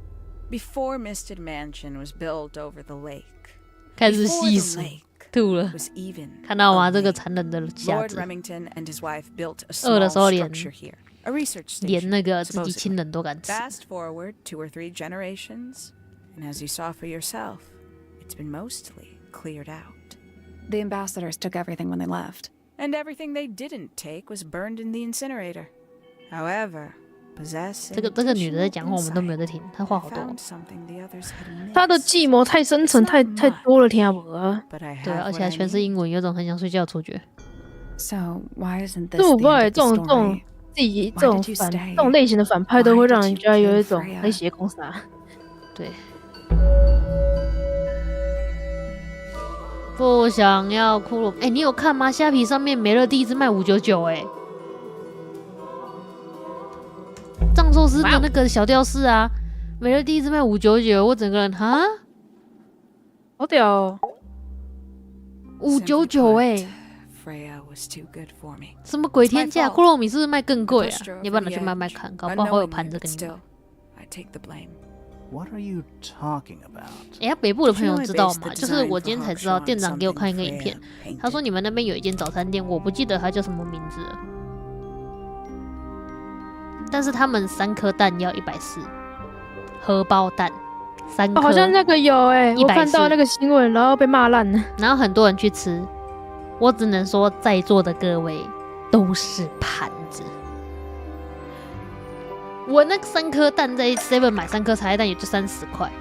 Before Misted Mansion was built over the lake, 开始 before 细 the 数， lake 吐了。 was even 看到吗？ a 这个 lake, 残忍的虾 Lord 子， Remington and his wife built a 饿的 small 时候连 structure here, a research 连 station, 那个自己亲 supposedly. 人都敢吃。 Fast forward 2 or 3 generations, and as you saw for yourself, it's been mostly cleared out. The ambassadors took everything when they left. And everything they didn't take was burned in the incinerator. However, possess 这个女的在讲话，我们都没有在听，她话好多。 found something the others had 他的 missed. 计谋太深层，太多了，听不啊。 But I 对啊， have 而 what 且还 I 全是 need. 英文，有种很想睡觉的错觉。 So why isn't this 这我 the 不知道 end 欸， of 这 the 种 story? 自己 Why 这种 did you 反 stay? 这种类型的反派都会 Why 让 did 人 you 家有一 kill 种 Freya? 黑血攻杀。对，不想要骷髅。哎，你有看吗？虾皮上面美乐蒂一只卖599，哎，藏寿司的那个小吊饰啊，美乐蒂一只卖599，我整个人哈好屌哦！ ，599 Simply 哎 put,，Freya was too good for me. 什么鬼天价？ It's my fault. 骷髅米是不是卖更贵啊 Pushed her？你要不要 over 拿 the 去卖卖 edge, 看？搞不好会有 unknowingly, 盘子 but 给你买。 still, I take the blame. What are you talking about? 哎呀，北部的朋友 Actually, I 知道 based 吗？ the 就是 design 我 for 今天才知道， Hawkshaw 店 on 长给我看一个 something 影片， Freya 他说 painted. 你们那边有一间早餐店，我不记得它叫什么名字了，但是他们3颗蛋要140，荷包蛋3颗，好像那个有哎，我看到那个新闻，然后被骂烂了。然后很多人去吃，我只能说在座的各位都是盘子。我那个3颗蛋在 Seven 买3颗茶叶蛋也就30块。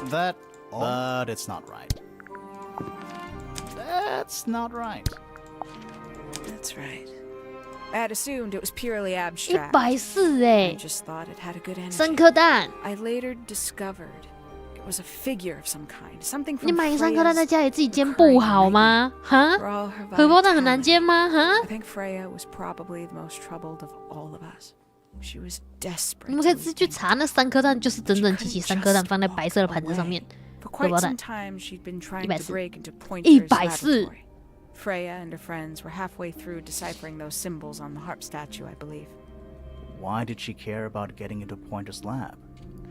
That, but it's not right. That's not right. That's right. I had assumed it was purely abstract. 140 I 哎， just thought it had a good 3 energy. 颗蛋， I later discovered it was a figure of some kind, something 你 from 买3颗蛋在 Freya's. 家里自己煎不好吗？哈， For all her 荷包蛋很难 vitality, 煎吗？哈， I think Freya was probably the most troubled of all of us. She was desperate. 你们可以 to 自己 leave 去 England. 查，那3颗蛋就是整整齐齐3颗蛋放在白色的盘子上面。 For quite 荷包蛋 some time, she'd been trying 140 to break into Pointer's 140 laboratory. Freya and her friends were halfway through deciphering those symbols on the harp statue, I believe. Why did she care about getting into Pointer's lab?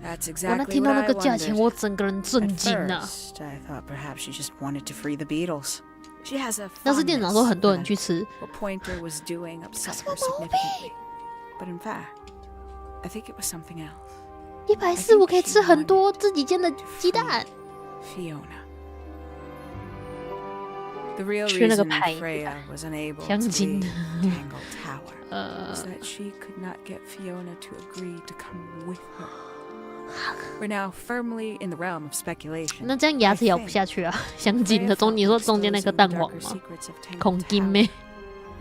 That's 我那 exactly 听到 what 那 I 个价钱， wondered. 我整个人震 At 惊啊！ first, I thought perhaps she just wanted to free the Beatles. She has a 但是店长说 fondness 很多人 for 去吃， what Pointer was doing upset her significantly. But in fact, I think it was something else. 140我可以吃很多自己煎的鸡蛋。 Fiona. The real 吃那个 reason 牌 Freya was unable 香 to 精 leave Tangle Tower was that she could not get Fiona to agree to come with her. We're now firmly in the realm of speculation. 那这样牙齿咬不下去啊，香精的你说中间那颗蛋黄吗？孔金咩？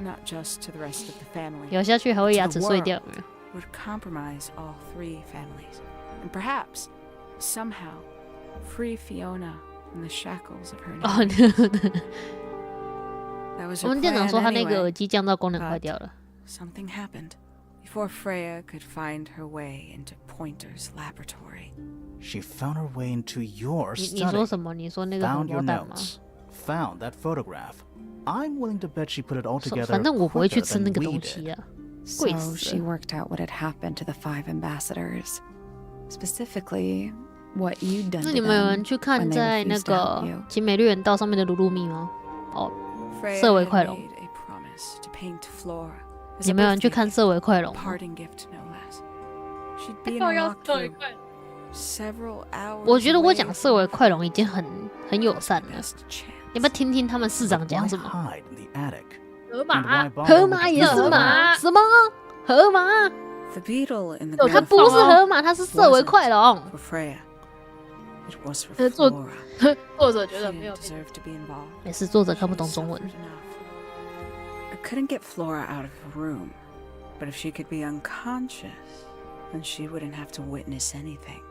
Not just to the rest of the family. 咬下去还会牙齿碎掉有没有？ Would compromise all three families, and perhaps somehow free Fiona from the shackles of her 哦， name. That was 我 her 们店长 plan 说他那个 anyway. 耳机降噪功能坏掉了。 Something happened before Freya could find her way into Pointer's laboratory. She found her way into your 你说 study, 什么？你说那个荷 found 包 your 蛋吗？ notes, found that photograph. I'm willing to bet she put it all 反 together 正我不会去 quicker 吃那 than 个 we 东 did. 西啊， So 贵死 she 了。 worked out what had happened to the 5 ambassadors. Specifically, what you'd done 那 to 你们有人 them 去看 when they 在那 refused to help 个 you. 奇美绿园道上面的鲁鲁米吗？哦， Freya 色违 had 快龙。 made a promise to paint Flora as a 有没有人去 birthday 看色违快龙 gift, 吗？ parting gift no less. She'd be in a locked room several hours 我觉得我 away 讲 from 色违快龙已经很友善 her 了。 best chance. 你要不要听听他们市长 But 讲 why 什么？ hide in the attic? 河 And why bother 河 with 马 the 也是 Beatles? 马？什么？河马？ The beetle in the 它 ground 不是河马，它是色违快龙。 for Freya. It was for 作 Flora. 作者觉 She 得没 didn't 有 deserve to be involved. 没事，作者看不 She 懂 had 中文 suffered。enough. I couldn't get Flora out of the room, but if she could be unconscious, then she wouldn't have to witness anything.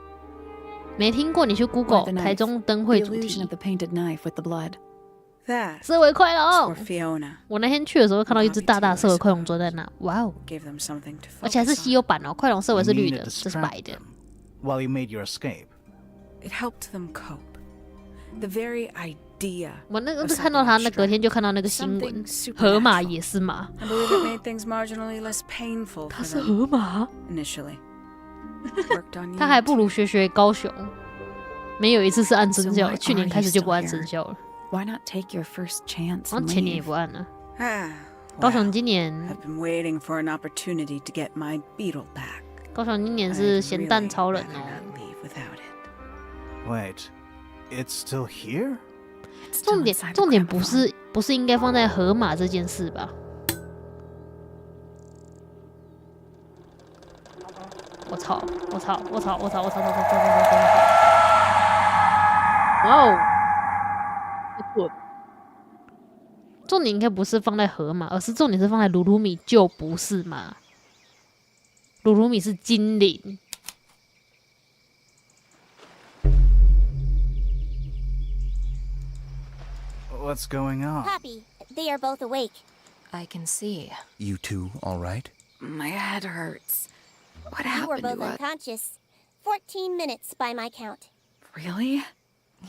没听过，你去 Or Google the knife. 台中灯 The 会主 illusion 题 of the painted knife with the blood. That 色违快 for 龙。 Fiona 我那天去的时候看到一只大大色违快龙坐在那，哇哦！ gave them something to 而且还是 focus 稀 on. 有版哦，快龙色违 You 是绿 mean 的， it 这是白 distracted 的。 them while you made your escape. It helped them cope. The very idea 我那个是看到他那隔天就看到那个新闻，河马也是马， I believe it made things marginally less painful 它 for 是 them 河马， initially. Worked on you 他还不如 too. 学高雄，没有一次是按生 So 效 why 去年 are 开始 you 就不 still 按 here? 生效了， Why not take your first chance 好像 and 前年也 leave? 不按了。 Ah, 高雄 well, 今年， I've been waiting for an opportunity to get my beetle back. 高雄今年 I'd 是咸蛋 really 超人 rather 哦。 not leave without it. Wait, it's still here? It's still 重点 inside the 重点 gramophone. 不是应该放在河马这件事吧？我操！我操！我操！我操！我操！哇哦，不错，重点应该不是放在河马，而是重点是放在鲁鲁米，就不是嘛？鲁鲁米是精灵。 What's going on? Poppy, they are both awake. I can see. You two all right? My head hurts. What You were happened both to us? unconscious. 14 minutes by my count. Really?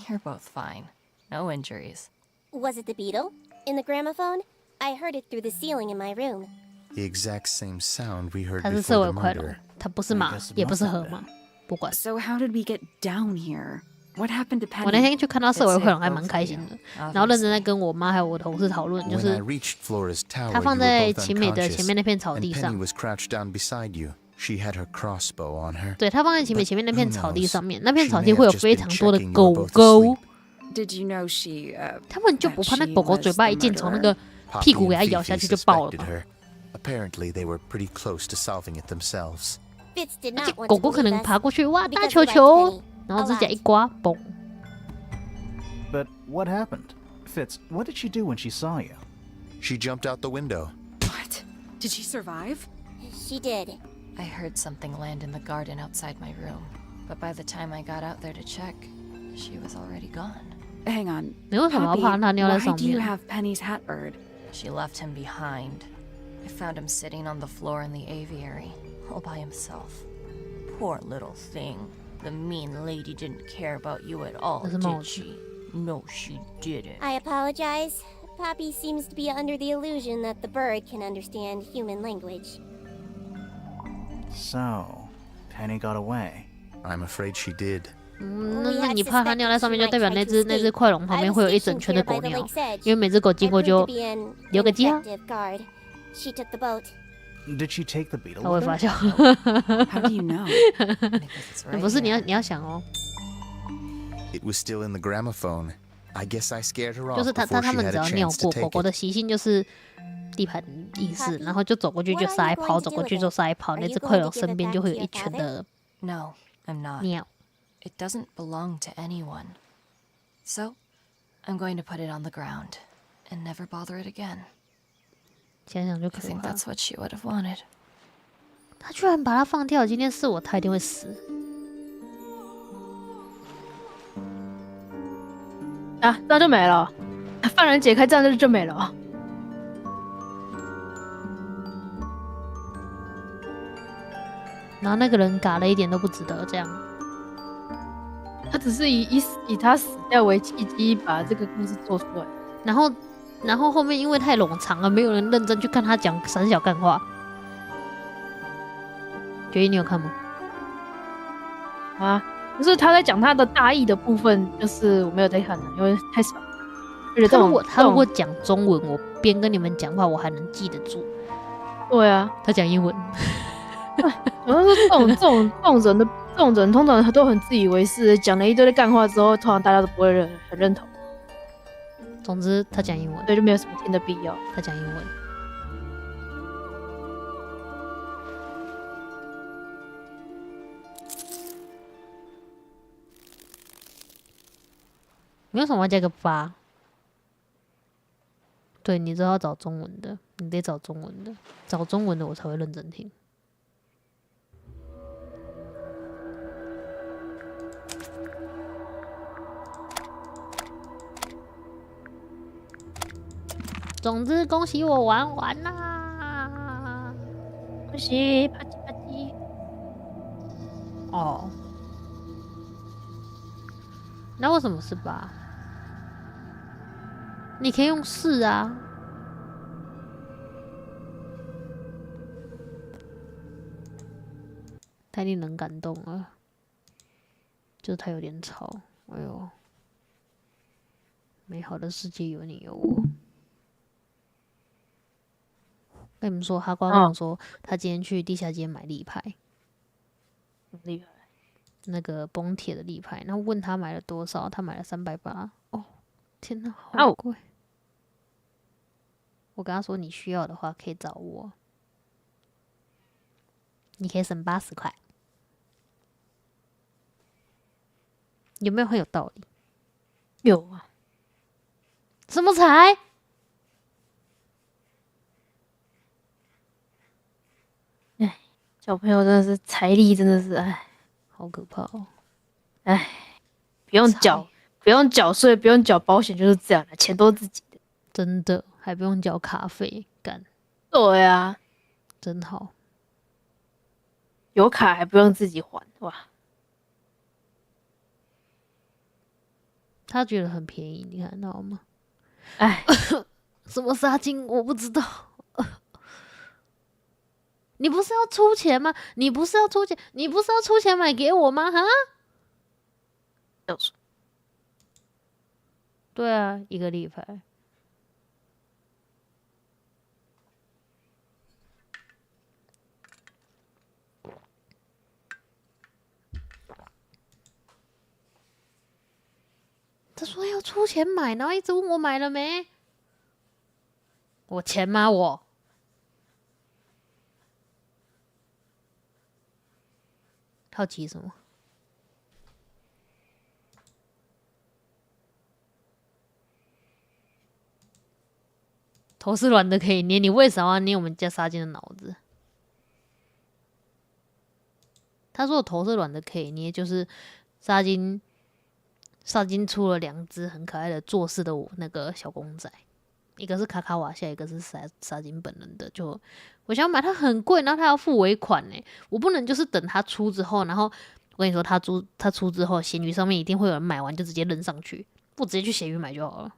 You're both fine. No injuries. Was it the beetle? In the gramophone? I heard it through the ceiling in my room. The exact same sound we heard 它是色 before 违 the 快龙 murder.，它不是马 I guess，it 也不是 must have 河 been. 马，不管。 So how did we get down here? What happened to 我那 Penny? 天去看到色违快龙还蛮开心的，然后认真在跟我妈还有我同事讨论，就 When I 是 reached Flora's tower, 它 you 放 were 在 both 晴美的 unconscious, 前面那片草 and 地 Penny 上。 was crouched down beside you. She had her crossbow on her. 对，它放在晴美前面那片 But who 草地 knows? 上面，那片 She 草 may 地 have 会有 just 非 been 常多的 checking you 狗 were both 狗， asleep. Did you know she, 他们就不怕那狗狗嘴巴一进，从那个 Poppy 屁股给 and 它咬下 Fifi 去就爆了 suspected 嘛。 her. Apparently, they were pretty close to solving it themselves. Fitz did 而且 not want 狗 to 狗可 believe 能 us 爬过去，哇，大 because 球 he liked 球， Penny 然后 a 指甲 lot. 一刮，嘣。 But what happened? Fitz, what did she do when she saw you? She jumped out the window. what? Did she survive? She did. I heard something land in the garden outside my room, but by the time I got out there to check, she was already gone. Hang on. 你为什么要 Poppy, 怕它尿在 why 上 do you 面？ have Penny's hat bird? She left him behind. I found him sitting on the floor in the aviary, all by himself. Poor little thing. The mean lady didn't care about you at all, 这是帽 did 子。 she? No, she didn't. I apologize. Poppy seems to be under the illusion that the bird can understand human language. So, Penny got away. I'm afraid she did. 那你怕它尿在上面，就代表那只快龙旁边会有一整圈的狗尿，因为每只狗经过就留个记号。Did she take the 它会 beetle? 发酵。How do you know? 不是你要想哦， It was still in the gramophone. I guess I scared her 就 off 是 before 他 she 们 had 只 a 要尿 chance to 过，狗 take 狗的 it. 习性就是地盘意识，然后就走过去就撒一泡，走过去就撒一泡，那只快龙身边就会有一圈的 No, I'm not. 尿。 It doesn't belong to anyone. So, I'm going to put it on the ground and never bother it again. 想想就 I 可 think 怕。 that's what she would have wanted. 他居然把它放掉，今天是我，他一定会死。啊，这样就没了，犯人解开，这样就没了。然后那个人嘎了一点都不值得这样。他只是以他死掉为契机，把这个故事做出来。然后后面因为太冗长了，没有人认真去看他讲三小干话。决议你有看吗？啊，就是他在讲他的大意的部分，就是我没有在看的，因为太少。而且他如果讲中文，我边跟你们讲话，我还能记得住。对啊，他讲英文。主要是这种人通常都很自以为是，讲了一堆的干话之后，通常大家都不会很认同。总之，他讲英文，对，就没有什么听的必要。他讲英文。你为什么要加个8？对，你知道要找中文的，你得找中文的，找中文的我才会认真听。总之，恭喜我玩完啦！恭喜，啪叽啪叽。哦，那为什么是8？你可以用4啊。太令人感动了，就是他有点吵。哎呦，美好的世界有你有我。跟你们说，哈瓜跟我说，他今天去地下街买立牌，很厉害。那个崩铁的立牌，然后问他买了多少，他买了380。哦，天哪，好贵！我跟他说，你需要的话可以找我，你可以省80块。有没有很有道理？有啊。什么财？哎，小朋友真的是财力真的是哎，好可怕哦！哎，不用缴税，不用缴保险，就是这样的，钱都是自己的，真的还不用缴卡费，干。对啊，真好。有卡还不用自己还，哇！他觉得很便宜，你看到吗？哎，什么杀金我不知道。你不是要出钱吗？你不是要出钱买给我吗？哈？对啊，一个立牌。他说要出钱买，然后一直问我买了没？我钱吗？我好奇什么？头是软的可以捏，你为啥要捏我们家沙金的脑子？他说我头是软的可以捏，就是沙金出了2只很可爱的做事的那个小公仔，一个是卡卡瓦夏，一个是沙金本人的。就我想买它很贵，然后他要付尾款呢，我不能就是等他出之后，然后我跟你说他出之后，闲鱼上面一定会有人买完就直接扔上去，我直接去闲鱼买就好了，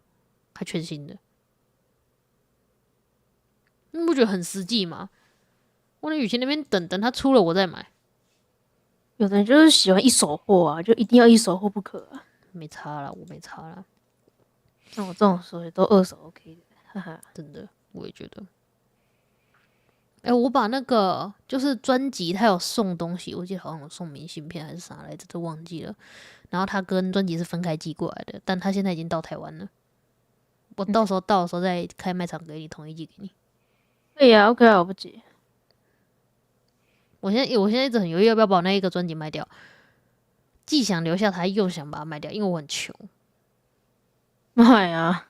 还全新的。你不觉得很实际吗？我那与其那边等他出了我再买，有的人就是喜欢一手货啊，就一定要一手货不可啊。没差啦，我没差啦，像我这种所以都二手 OK 的，哈哈。真的，我也觉得。我把那个就是专辑，他有送东西，我记得好像有送明信片还是啥来着，都忘记了。然后他跟专辑是分开寄过来的，但他现在已经到台湾了。我到时候到的时候再开卖场给你，统一寄给你。对呀，OK 啊，我不急。我现在一直很犹豫要不要把那一个专辑卖掉，既想留下它，又想把它卖掉，因为我很穷。卖啊！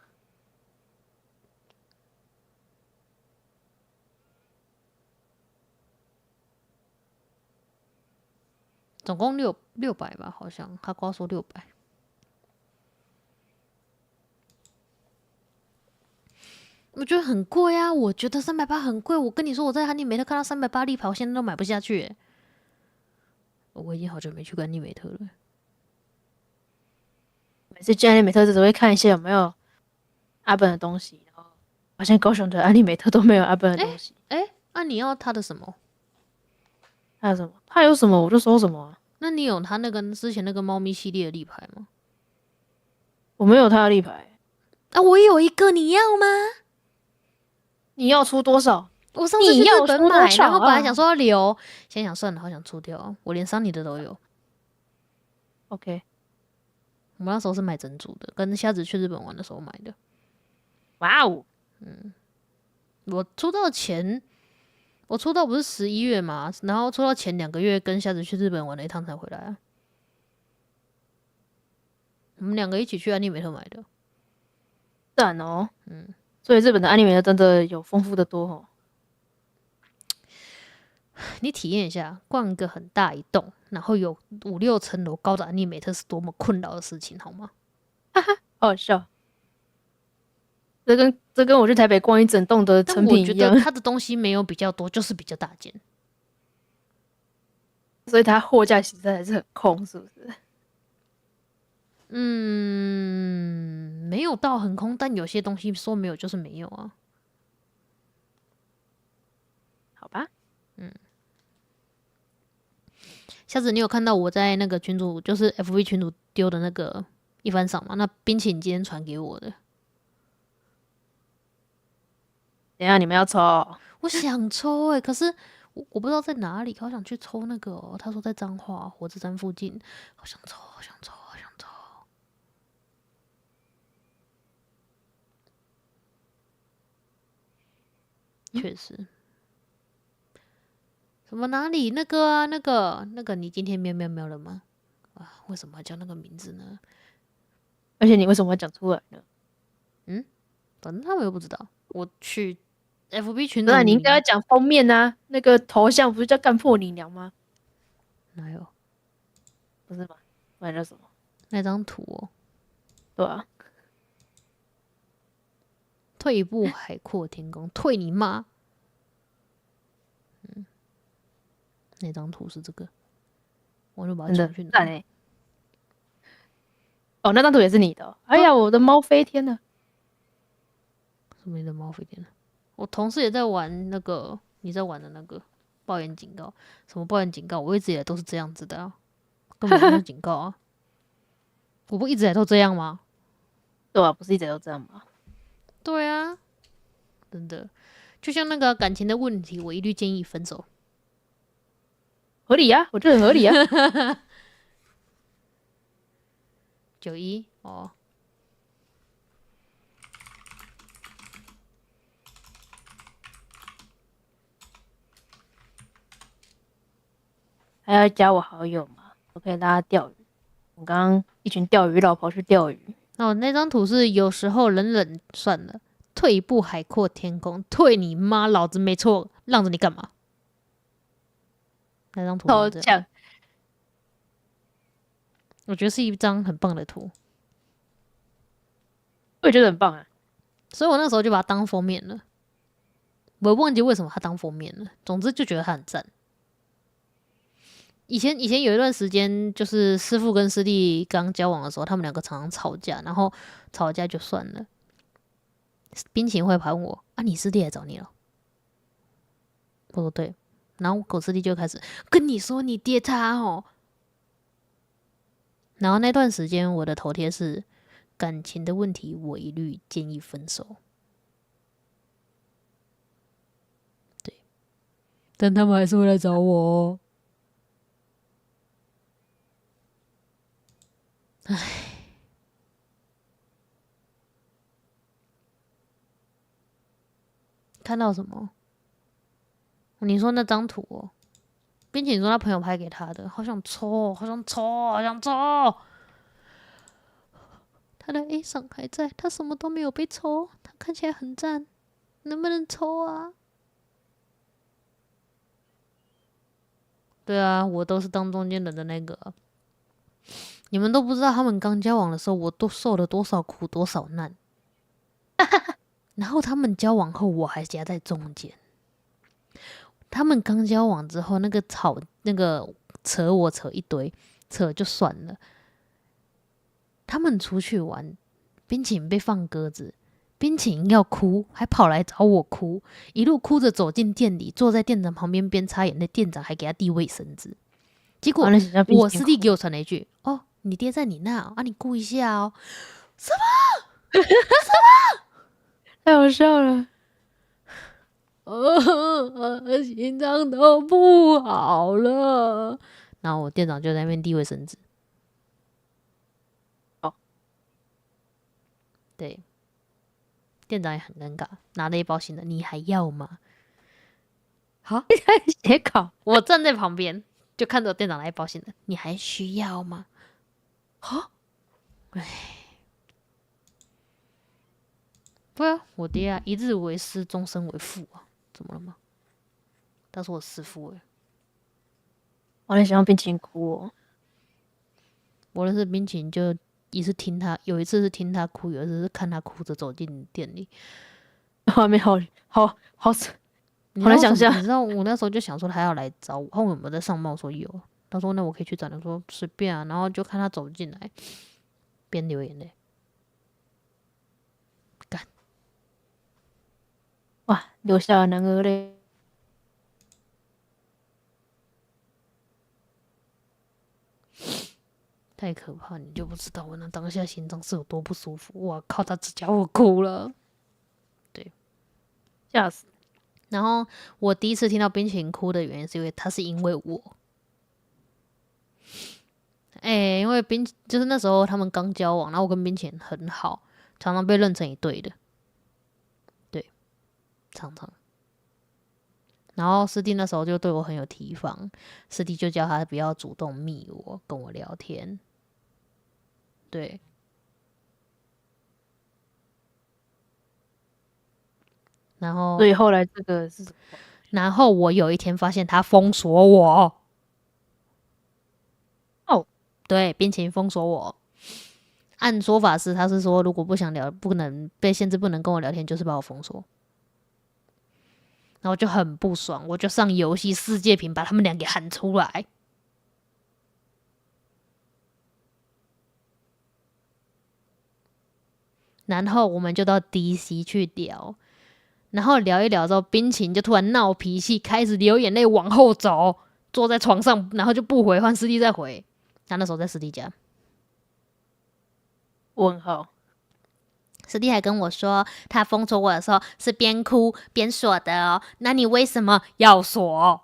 总共600吧，好像他跟我说600。我觉得很贵啊！我觉得380很贵。我跟你说，我在安利美特看到380立牌，我现在都买不下去耶。我已经好久没去过安利美特了。每次去安利美特只会看一下有没有阿本的东西，然后发现高雄的安利美特都没有阿本的东西。你要他的什么？他有什么？他有什么我就收什么啊。那你有他那个之前那个猫咪系列的立牌吗？我没有他的立牌啊，我有一个，你要吗？你要出多少？我上次去日本买，然后本来想说要留，先想算了，好想出掉，我连桑尼的都有。OK， 我那时候是买整组的，跟瞎子去日本玩的时候买的。哇哦，我出道前，我出道不是11月嘛，然后出道前2个月跟瞎子去日本玩了一趟才回来啊。我们2个一起去安利美特买的，赞哦。所以日本的安利美特真的有丰富的多哦。你体验一下，逛一个很大一栋，然后有5、6层楼高的安利美特是多么困扰的事情，好吗？哈哈，好好笑。这跟我去台北逛一整栋的成品一样。但我觉得它的东西没有比较多，就是比较大件，所以它货架其实还是很空，是不是？没有到很空，但有些东西说没有就是没有啊。好吧，下次你有看到我在那个群组，就是 FB 群组丢的那个一番赏吗？那冰淇淋今天传给我的。等一下你们要抽哦。我想抽可是我不知道在哪里，好想去抽那个哦。他说在彰化火车站附近，好想抽，好想抽，好想抽。确实，什么哪里那个啊，那个，你今天喵喵喵了吗？啊，为什么要叫那个名字呢？而且你为什么会讲出来呢？反正他们又不知道。我去 FB 群组，那你应该要讲封面啊，那个头像不是叫干破你娘吗？哪有？不是吗？不然叫什么？那张图哦。对啊。退一步海阔天空，退你妈！那张图是这个，我就把它传去哪？哦，那张图也是你的。哎呀，我的猫飞天了！什么你的猫飞天了？我同事也在玩那个你在玩的那个爆炎警告，什么爆炎警告？我一直以来都是这样子的啊，根本没有警告啊！我不一直以来都这样吗？对啊，不是一直都这样吗？对啊，真的，就像那个感情的问题，我一律建议分手。合理啊，我觉得很合理啊。91哦，还要加我好友吗？我可以拉他钓鱼。我刚刚一群钓鱼佬跑去钓鱼。哦，那张图是有时候冷冷算了，退一步海阔天空，退你妈！老子没错，让着你干嘛？那张图超强，我觉得是一张很棒的图，我也觉得很棒啊。所以我那时候就把它当封面了。我忘记为什么它当封面了，总之就觉得它很赞。以前有一段时间，就是师傅跟师弟刚交往的时候，他们2个常常吵架，然后吵架就算了，冰淇淋会盘我啊，你师弟来找你了。我说对，然后狗师弟就开始跟你说你爹他然后那段时间我的头贴是感情的问题，我一律建议分手。对，但他们还是会来找我哦。唉，看到什么？你说那张图哦？并且你说他朋友拍给他的，好想抽，好想抽，好想抽。他的 A 赏还在，他什么都没有被抽，他看起来很赞，能不能抽啊？对啊，我都是当中间人的那个。你们都不知道他们刚交往的时候，我都受了多少苦，多少难。然后他们交往后，我还夹在中间。他们刚交往之后，那个扯我扯一堆，扯就算了。他们出去玩，冰淇淋被放鸽子，冰淇淋要哭，还跑来找我哭，一路哭着走进店里，坐在店长旁边边擦眼泪，店长还给他递卫生纸。结果我师弟给我传了一句：“哦，你爹在你那啊，你顾一下哦。”什么？什么？太好笑了。心脏都不好了。然后我店长就在那边递卫生纸。哦，对，店长也很尴尬，拿了一包新的，你还要吗？好，写稿，我站在旁边就看着店长拿一包新的，你还需要吗？好，唉，对啊，我爹啊，一日为师，终身为父啊，怎么了吗？他是我师父欸。我很喜欢冰淇淋哭哦。我认识冰淇淋就一次听他，有一次是听他哭，有一次是看他哭着走进店里。画面好难想象。你知道我那时候就想说他要来找我，后面有没有在上班？我说有。他说那我可以去找你，我说随便啊。然后就看他走进来，边流眼泪。干，哇，流下了男儿泪。太可怕，你就不知道我那当下心脏是有多不舒服。哇靠，他只叫我哭了，对，吓死。然后我第一次听到冰淇淋哭的原因，是因为他是因为我，因为就是那时候他们刚交往，然后我跟冰淇淋很好，常常被认成一对的，对，常常。然后师弟那时候就对我很有提防，师弟就叫他不要主动密我，跟我聊天。对，然后所以后来这个是什么？然后我有一天发现他封锁我。哦，对，冰淇淋封锁我。按说法是，他是说如果不想聊，不能被限制，不能跟我聊天，就是把我封锁。然后就很不爽，我就上游戏世界屏把他们俩给喊出来。然后我们就到 DC 去聊，然后聊一聊之后，冰淇淋就突然闹脾气，开始流眼泪，往后走，坐在床上，然后就不回，换师弟再回。他那时候在师弟家。问号。师弟还跟我说，他封锁我的时候是边哭边锁的哦。那你为什么要锁？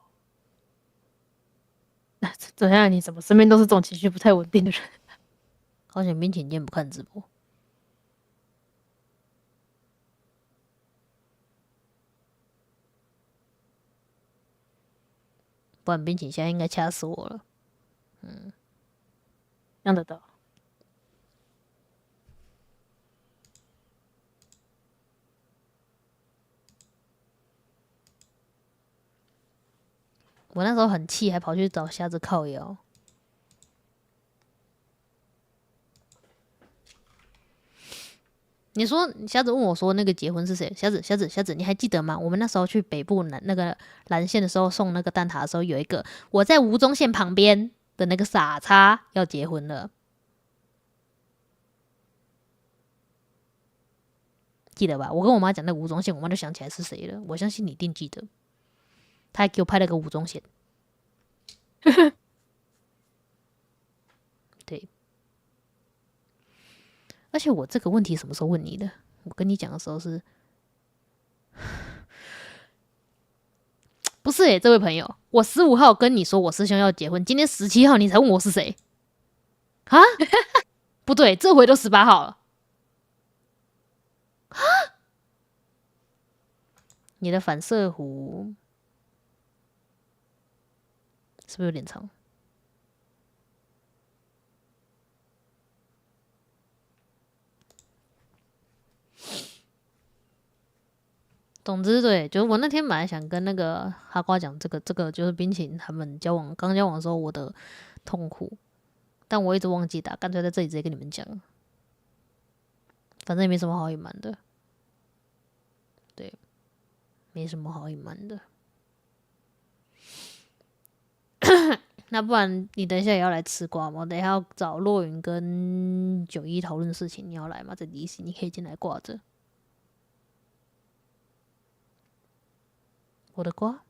怎样？你怎么身边都是这种情绪不太稳定的人？好险冰淇淋今天不看直播，不然冰淇淋现在应该掐死我了。想得到。我那时候很气，还跑去找瞎子靠腰。你说瞎子问我说那个结婚是谁？瞎子，你还记得吗？我们那时候去北部那个蓝线的时候，送那个蛋挞的时候，有一个我在吴宗宪旁边的那个傻叉要结婚了，记得吧？我跟我妈讲那个吴宗宪，我妈就想起来是谁了。我相信你一定记得。他还给我拍了个吴宗宪。对，而且我这个问题什么时候问你的？我跟你讲的时候是，不是这位朋友，我15号跟你说我师兄要结婚，今天17号你才问我是谁？啊？不对，这回都18号了。啊？你的反射弧是不是有点长？总之，对，就是我那天本来想跟那个哈瓜讲这个就是冰淇淋他们刚交往的时候我的痛苦，但我一直忘记打，干脆在这里直接跟你们讲，反正也没什么好隐瞒的，对，没什么好隐瞒的。那不然你等一下也要来吃瓜吗？我等一下要找若云跟91讨论事情，你要来吗？在 DC 你可以进来挂着。我的瓜，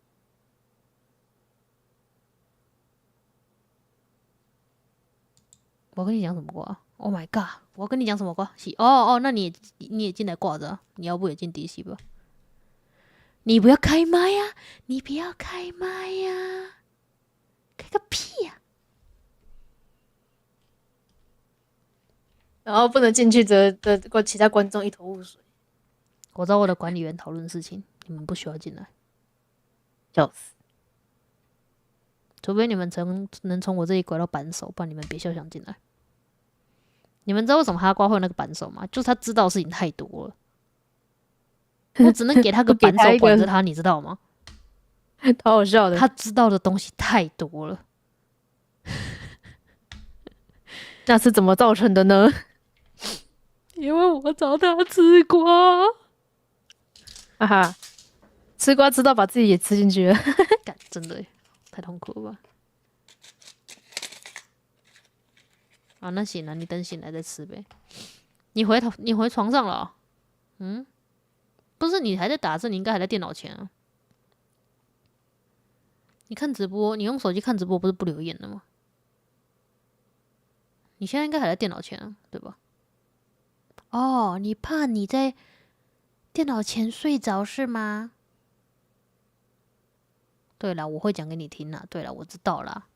我跟你讲什么瓜 ？Oh my god！ 我跟你讲什么瓜？哦，那你也进来挂着、啊，你要不也进 DC 吧？你不要开麦呀、啊！你不要开麦呀、啊！开个屁呀、啊！然后不能进去的其他观众一头雾水。我找我的管理员讨论事情，你们不需要进来。笑死！除非你们能从我这里拐到扳手，不然你们别休想进来。你们知道为什么哈瓜会有那个扳手吗？就是他知道的事情太多了，我只能给他个扳手管着他，你知道吗？超好笑的。他知道的东西太多了。那是怎么造成的呢？因为我找他吃瓜，哈哈。吃瓜吃到把自己也吃进去了，干，真的太痛苦了吧？啊，那行了，你等醒来再吃呗。你回床上了、哦？嗯，不是，你还在打字，你应该还在电脑前啊。你看直播，你用手机看直播不是不留言的吗？你现在应该还在电脑前啊，对吧？哦，你怕你在电脑前睡着是吗？对啦，我会讲给你听啦。对啦，我知道啦。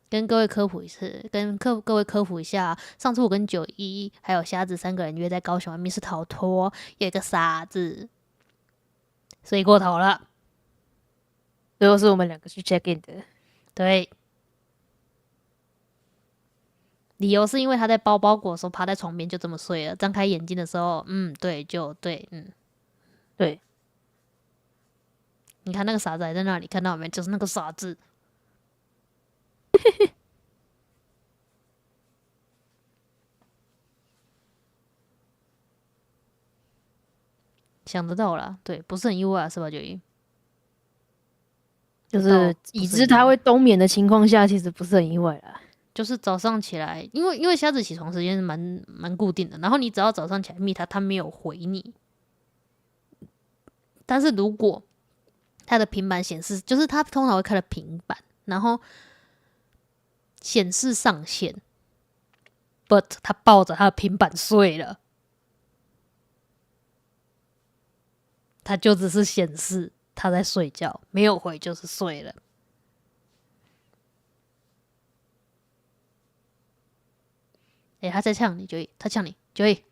跟各位科普一次，各位科普一下，上次我跟91还有瞎子3个人约在高雄密室逃脱，有一个傻子睡过头了，最后是我们2个去 check in 的。对，理由是因为他在包包裹的时候趴在床边就这么睡了，张开眼睛的时候，对，就对，对。你看那个傻子还在那里，看到没？就是那个傻子。想得到啦，对，不是很意外啊，是吧，91？就是已知他会冬眠的情况下，其实不是很意外啦。就是早上起来，因为瞎子起床时间是蛮固定的，然后你只要早上起来密他，他没有回你。但是如果他的平板显示，就是他通常会开了平板，然后显示上线 ，but 他抱着他的平板睡了，他就只是显示他在睡觉，没有回就是睡了。他在呛你，91，他呛你，91。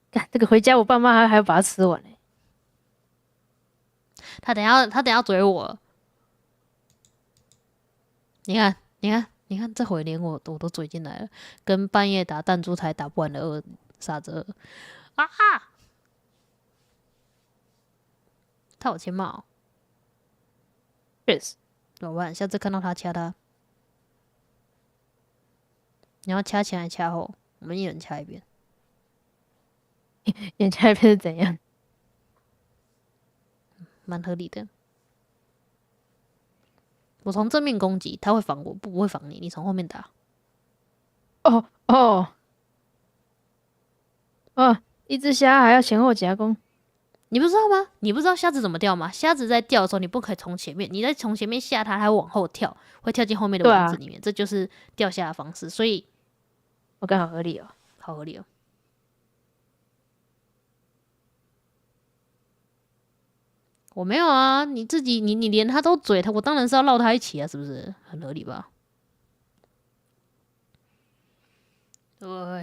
干这个回家，我爸妈还要把它吃完嘞。他等一下追我了。你看，这回连我都追进来了，跟半夜打弹珠台打不完的傻子啊！他有欠骂哦。确实，怎么办？下次看到他掐他。你要掐前还掐后？我们一人掐一遍。眼掐一遍是怎样？蛮合理的。我从正面攻击，他会防我，不会防你。你从后面打。一只虾还要前后夹攻。你不知道吗？你不知道虾子怎么掉吗？虾子在掉的时候，你不可以从前面，你在从前面下它，它会往后跳，会跳进后面的网子里面，这就是掉虾的方式。所以，我刚好合理哦，好合理哦。我没有啊，你自己你连他都嘴他，我当然是要绕他一起啊，是不是很合理吧？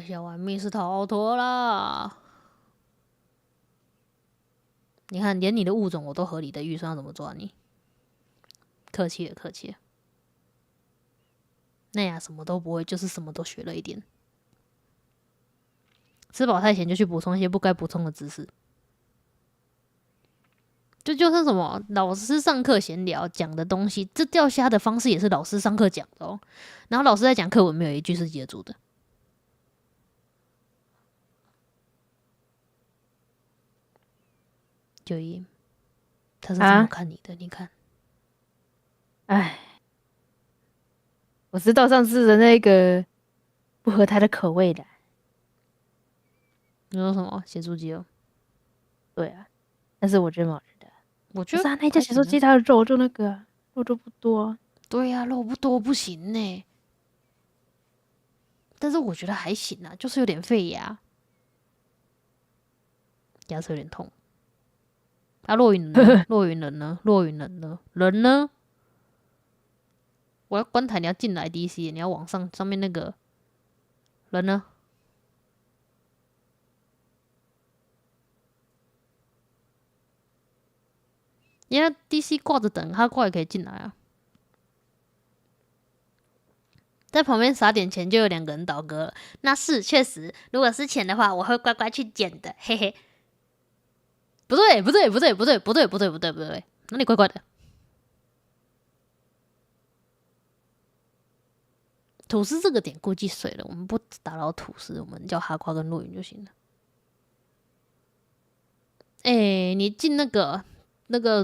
想玩密室逃脱啦！你看，连你的物种我都合理的预算，要怎么抓你？客气了，客气了。那呀，什么都不会，就是什么都学了一点。吃饱太闲就去补充一些不该补充的知识。就是什么老师上课闲聊讲的东西，这钓虾的方式也是老师上课讲的哦。然后老师在讲课文，没有一句是接住的。九一，他是这么看你的，你看。哎，我知道上次的那个不合他的口味的。你说什么咸猪鸡哦？对啊，但是我觉得蛮好吃的。我觉得那家咸猪鸡它的肉就那个肉就不多。对呀、肉不多不行呢。但是我觉得还行啊，就是有点费牙，牙齿有点痛。啊，落云呢？落云人呢？落云人呢？人呢？我要关台，你要进来 DC， 你要往上面那个人呢？因为 DC 挂着等，他挂也可以进来啊。在旁边撒点钱，就有2个人倒戈了。那是确实，如果是钱的话，我会乖乖去捡的，嘿嘿。不对，不对，不对，不对，不对，不对，不对，不对，哪里怪怪的？吐司这个点估计水了，我们不打扰吐司，我们叫哈瓜跟落云就行了。你进那个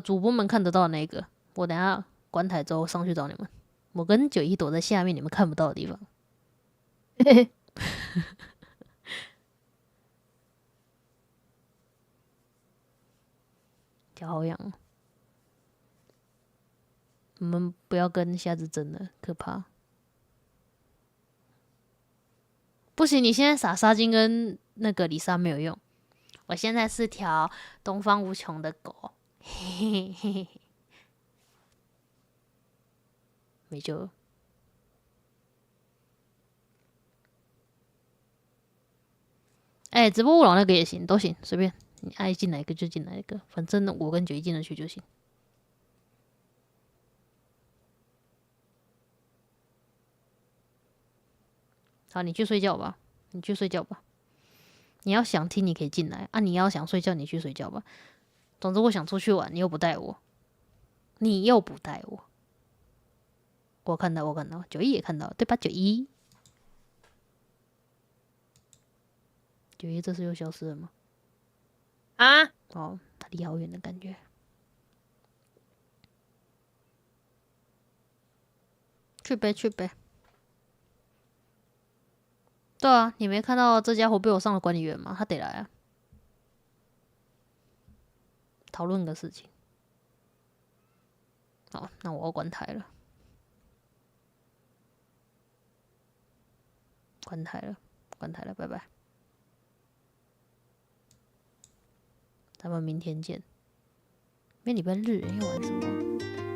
主播们看得到的那个，我等一下关台之后上去找你们。我跟91躲在下面，你们看不到的地方。脚好痒哦，我们不要跟虾子争了，可怕。不行，你现在撒沙金跟那个李莎没有用。我现在是条东方无穷的狗，嘿嘿嘿嘿，没救了。直播勿扰那个也行，都行，随便你爱进哪一个就进哪一个，反正我跟91进得去就行。好，你去睡觉吧，你去睡觉吧。你要想听，你可以进来啊；你要想睡觉，你去睡觉吧。总之，我想出去玩，你又不带我，你又不带我。我看到，91也看到，对吧？91，91这次又消失了吗？啊？哦，他离好远的感觉。去呗，去呗。对啊，你没看到这家伙被我上了管理员吗？他得来啊，讨论个事情。好，那我要关台了，关台了，拜拜。咱们明天见。明天礼拜日要玩什么？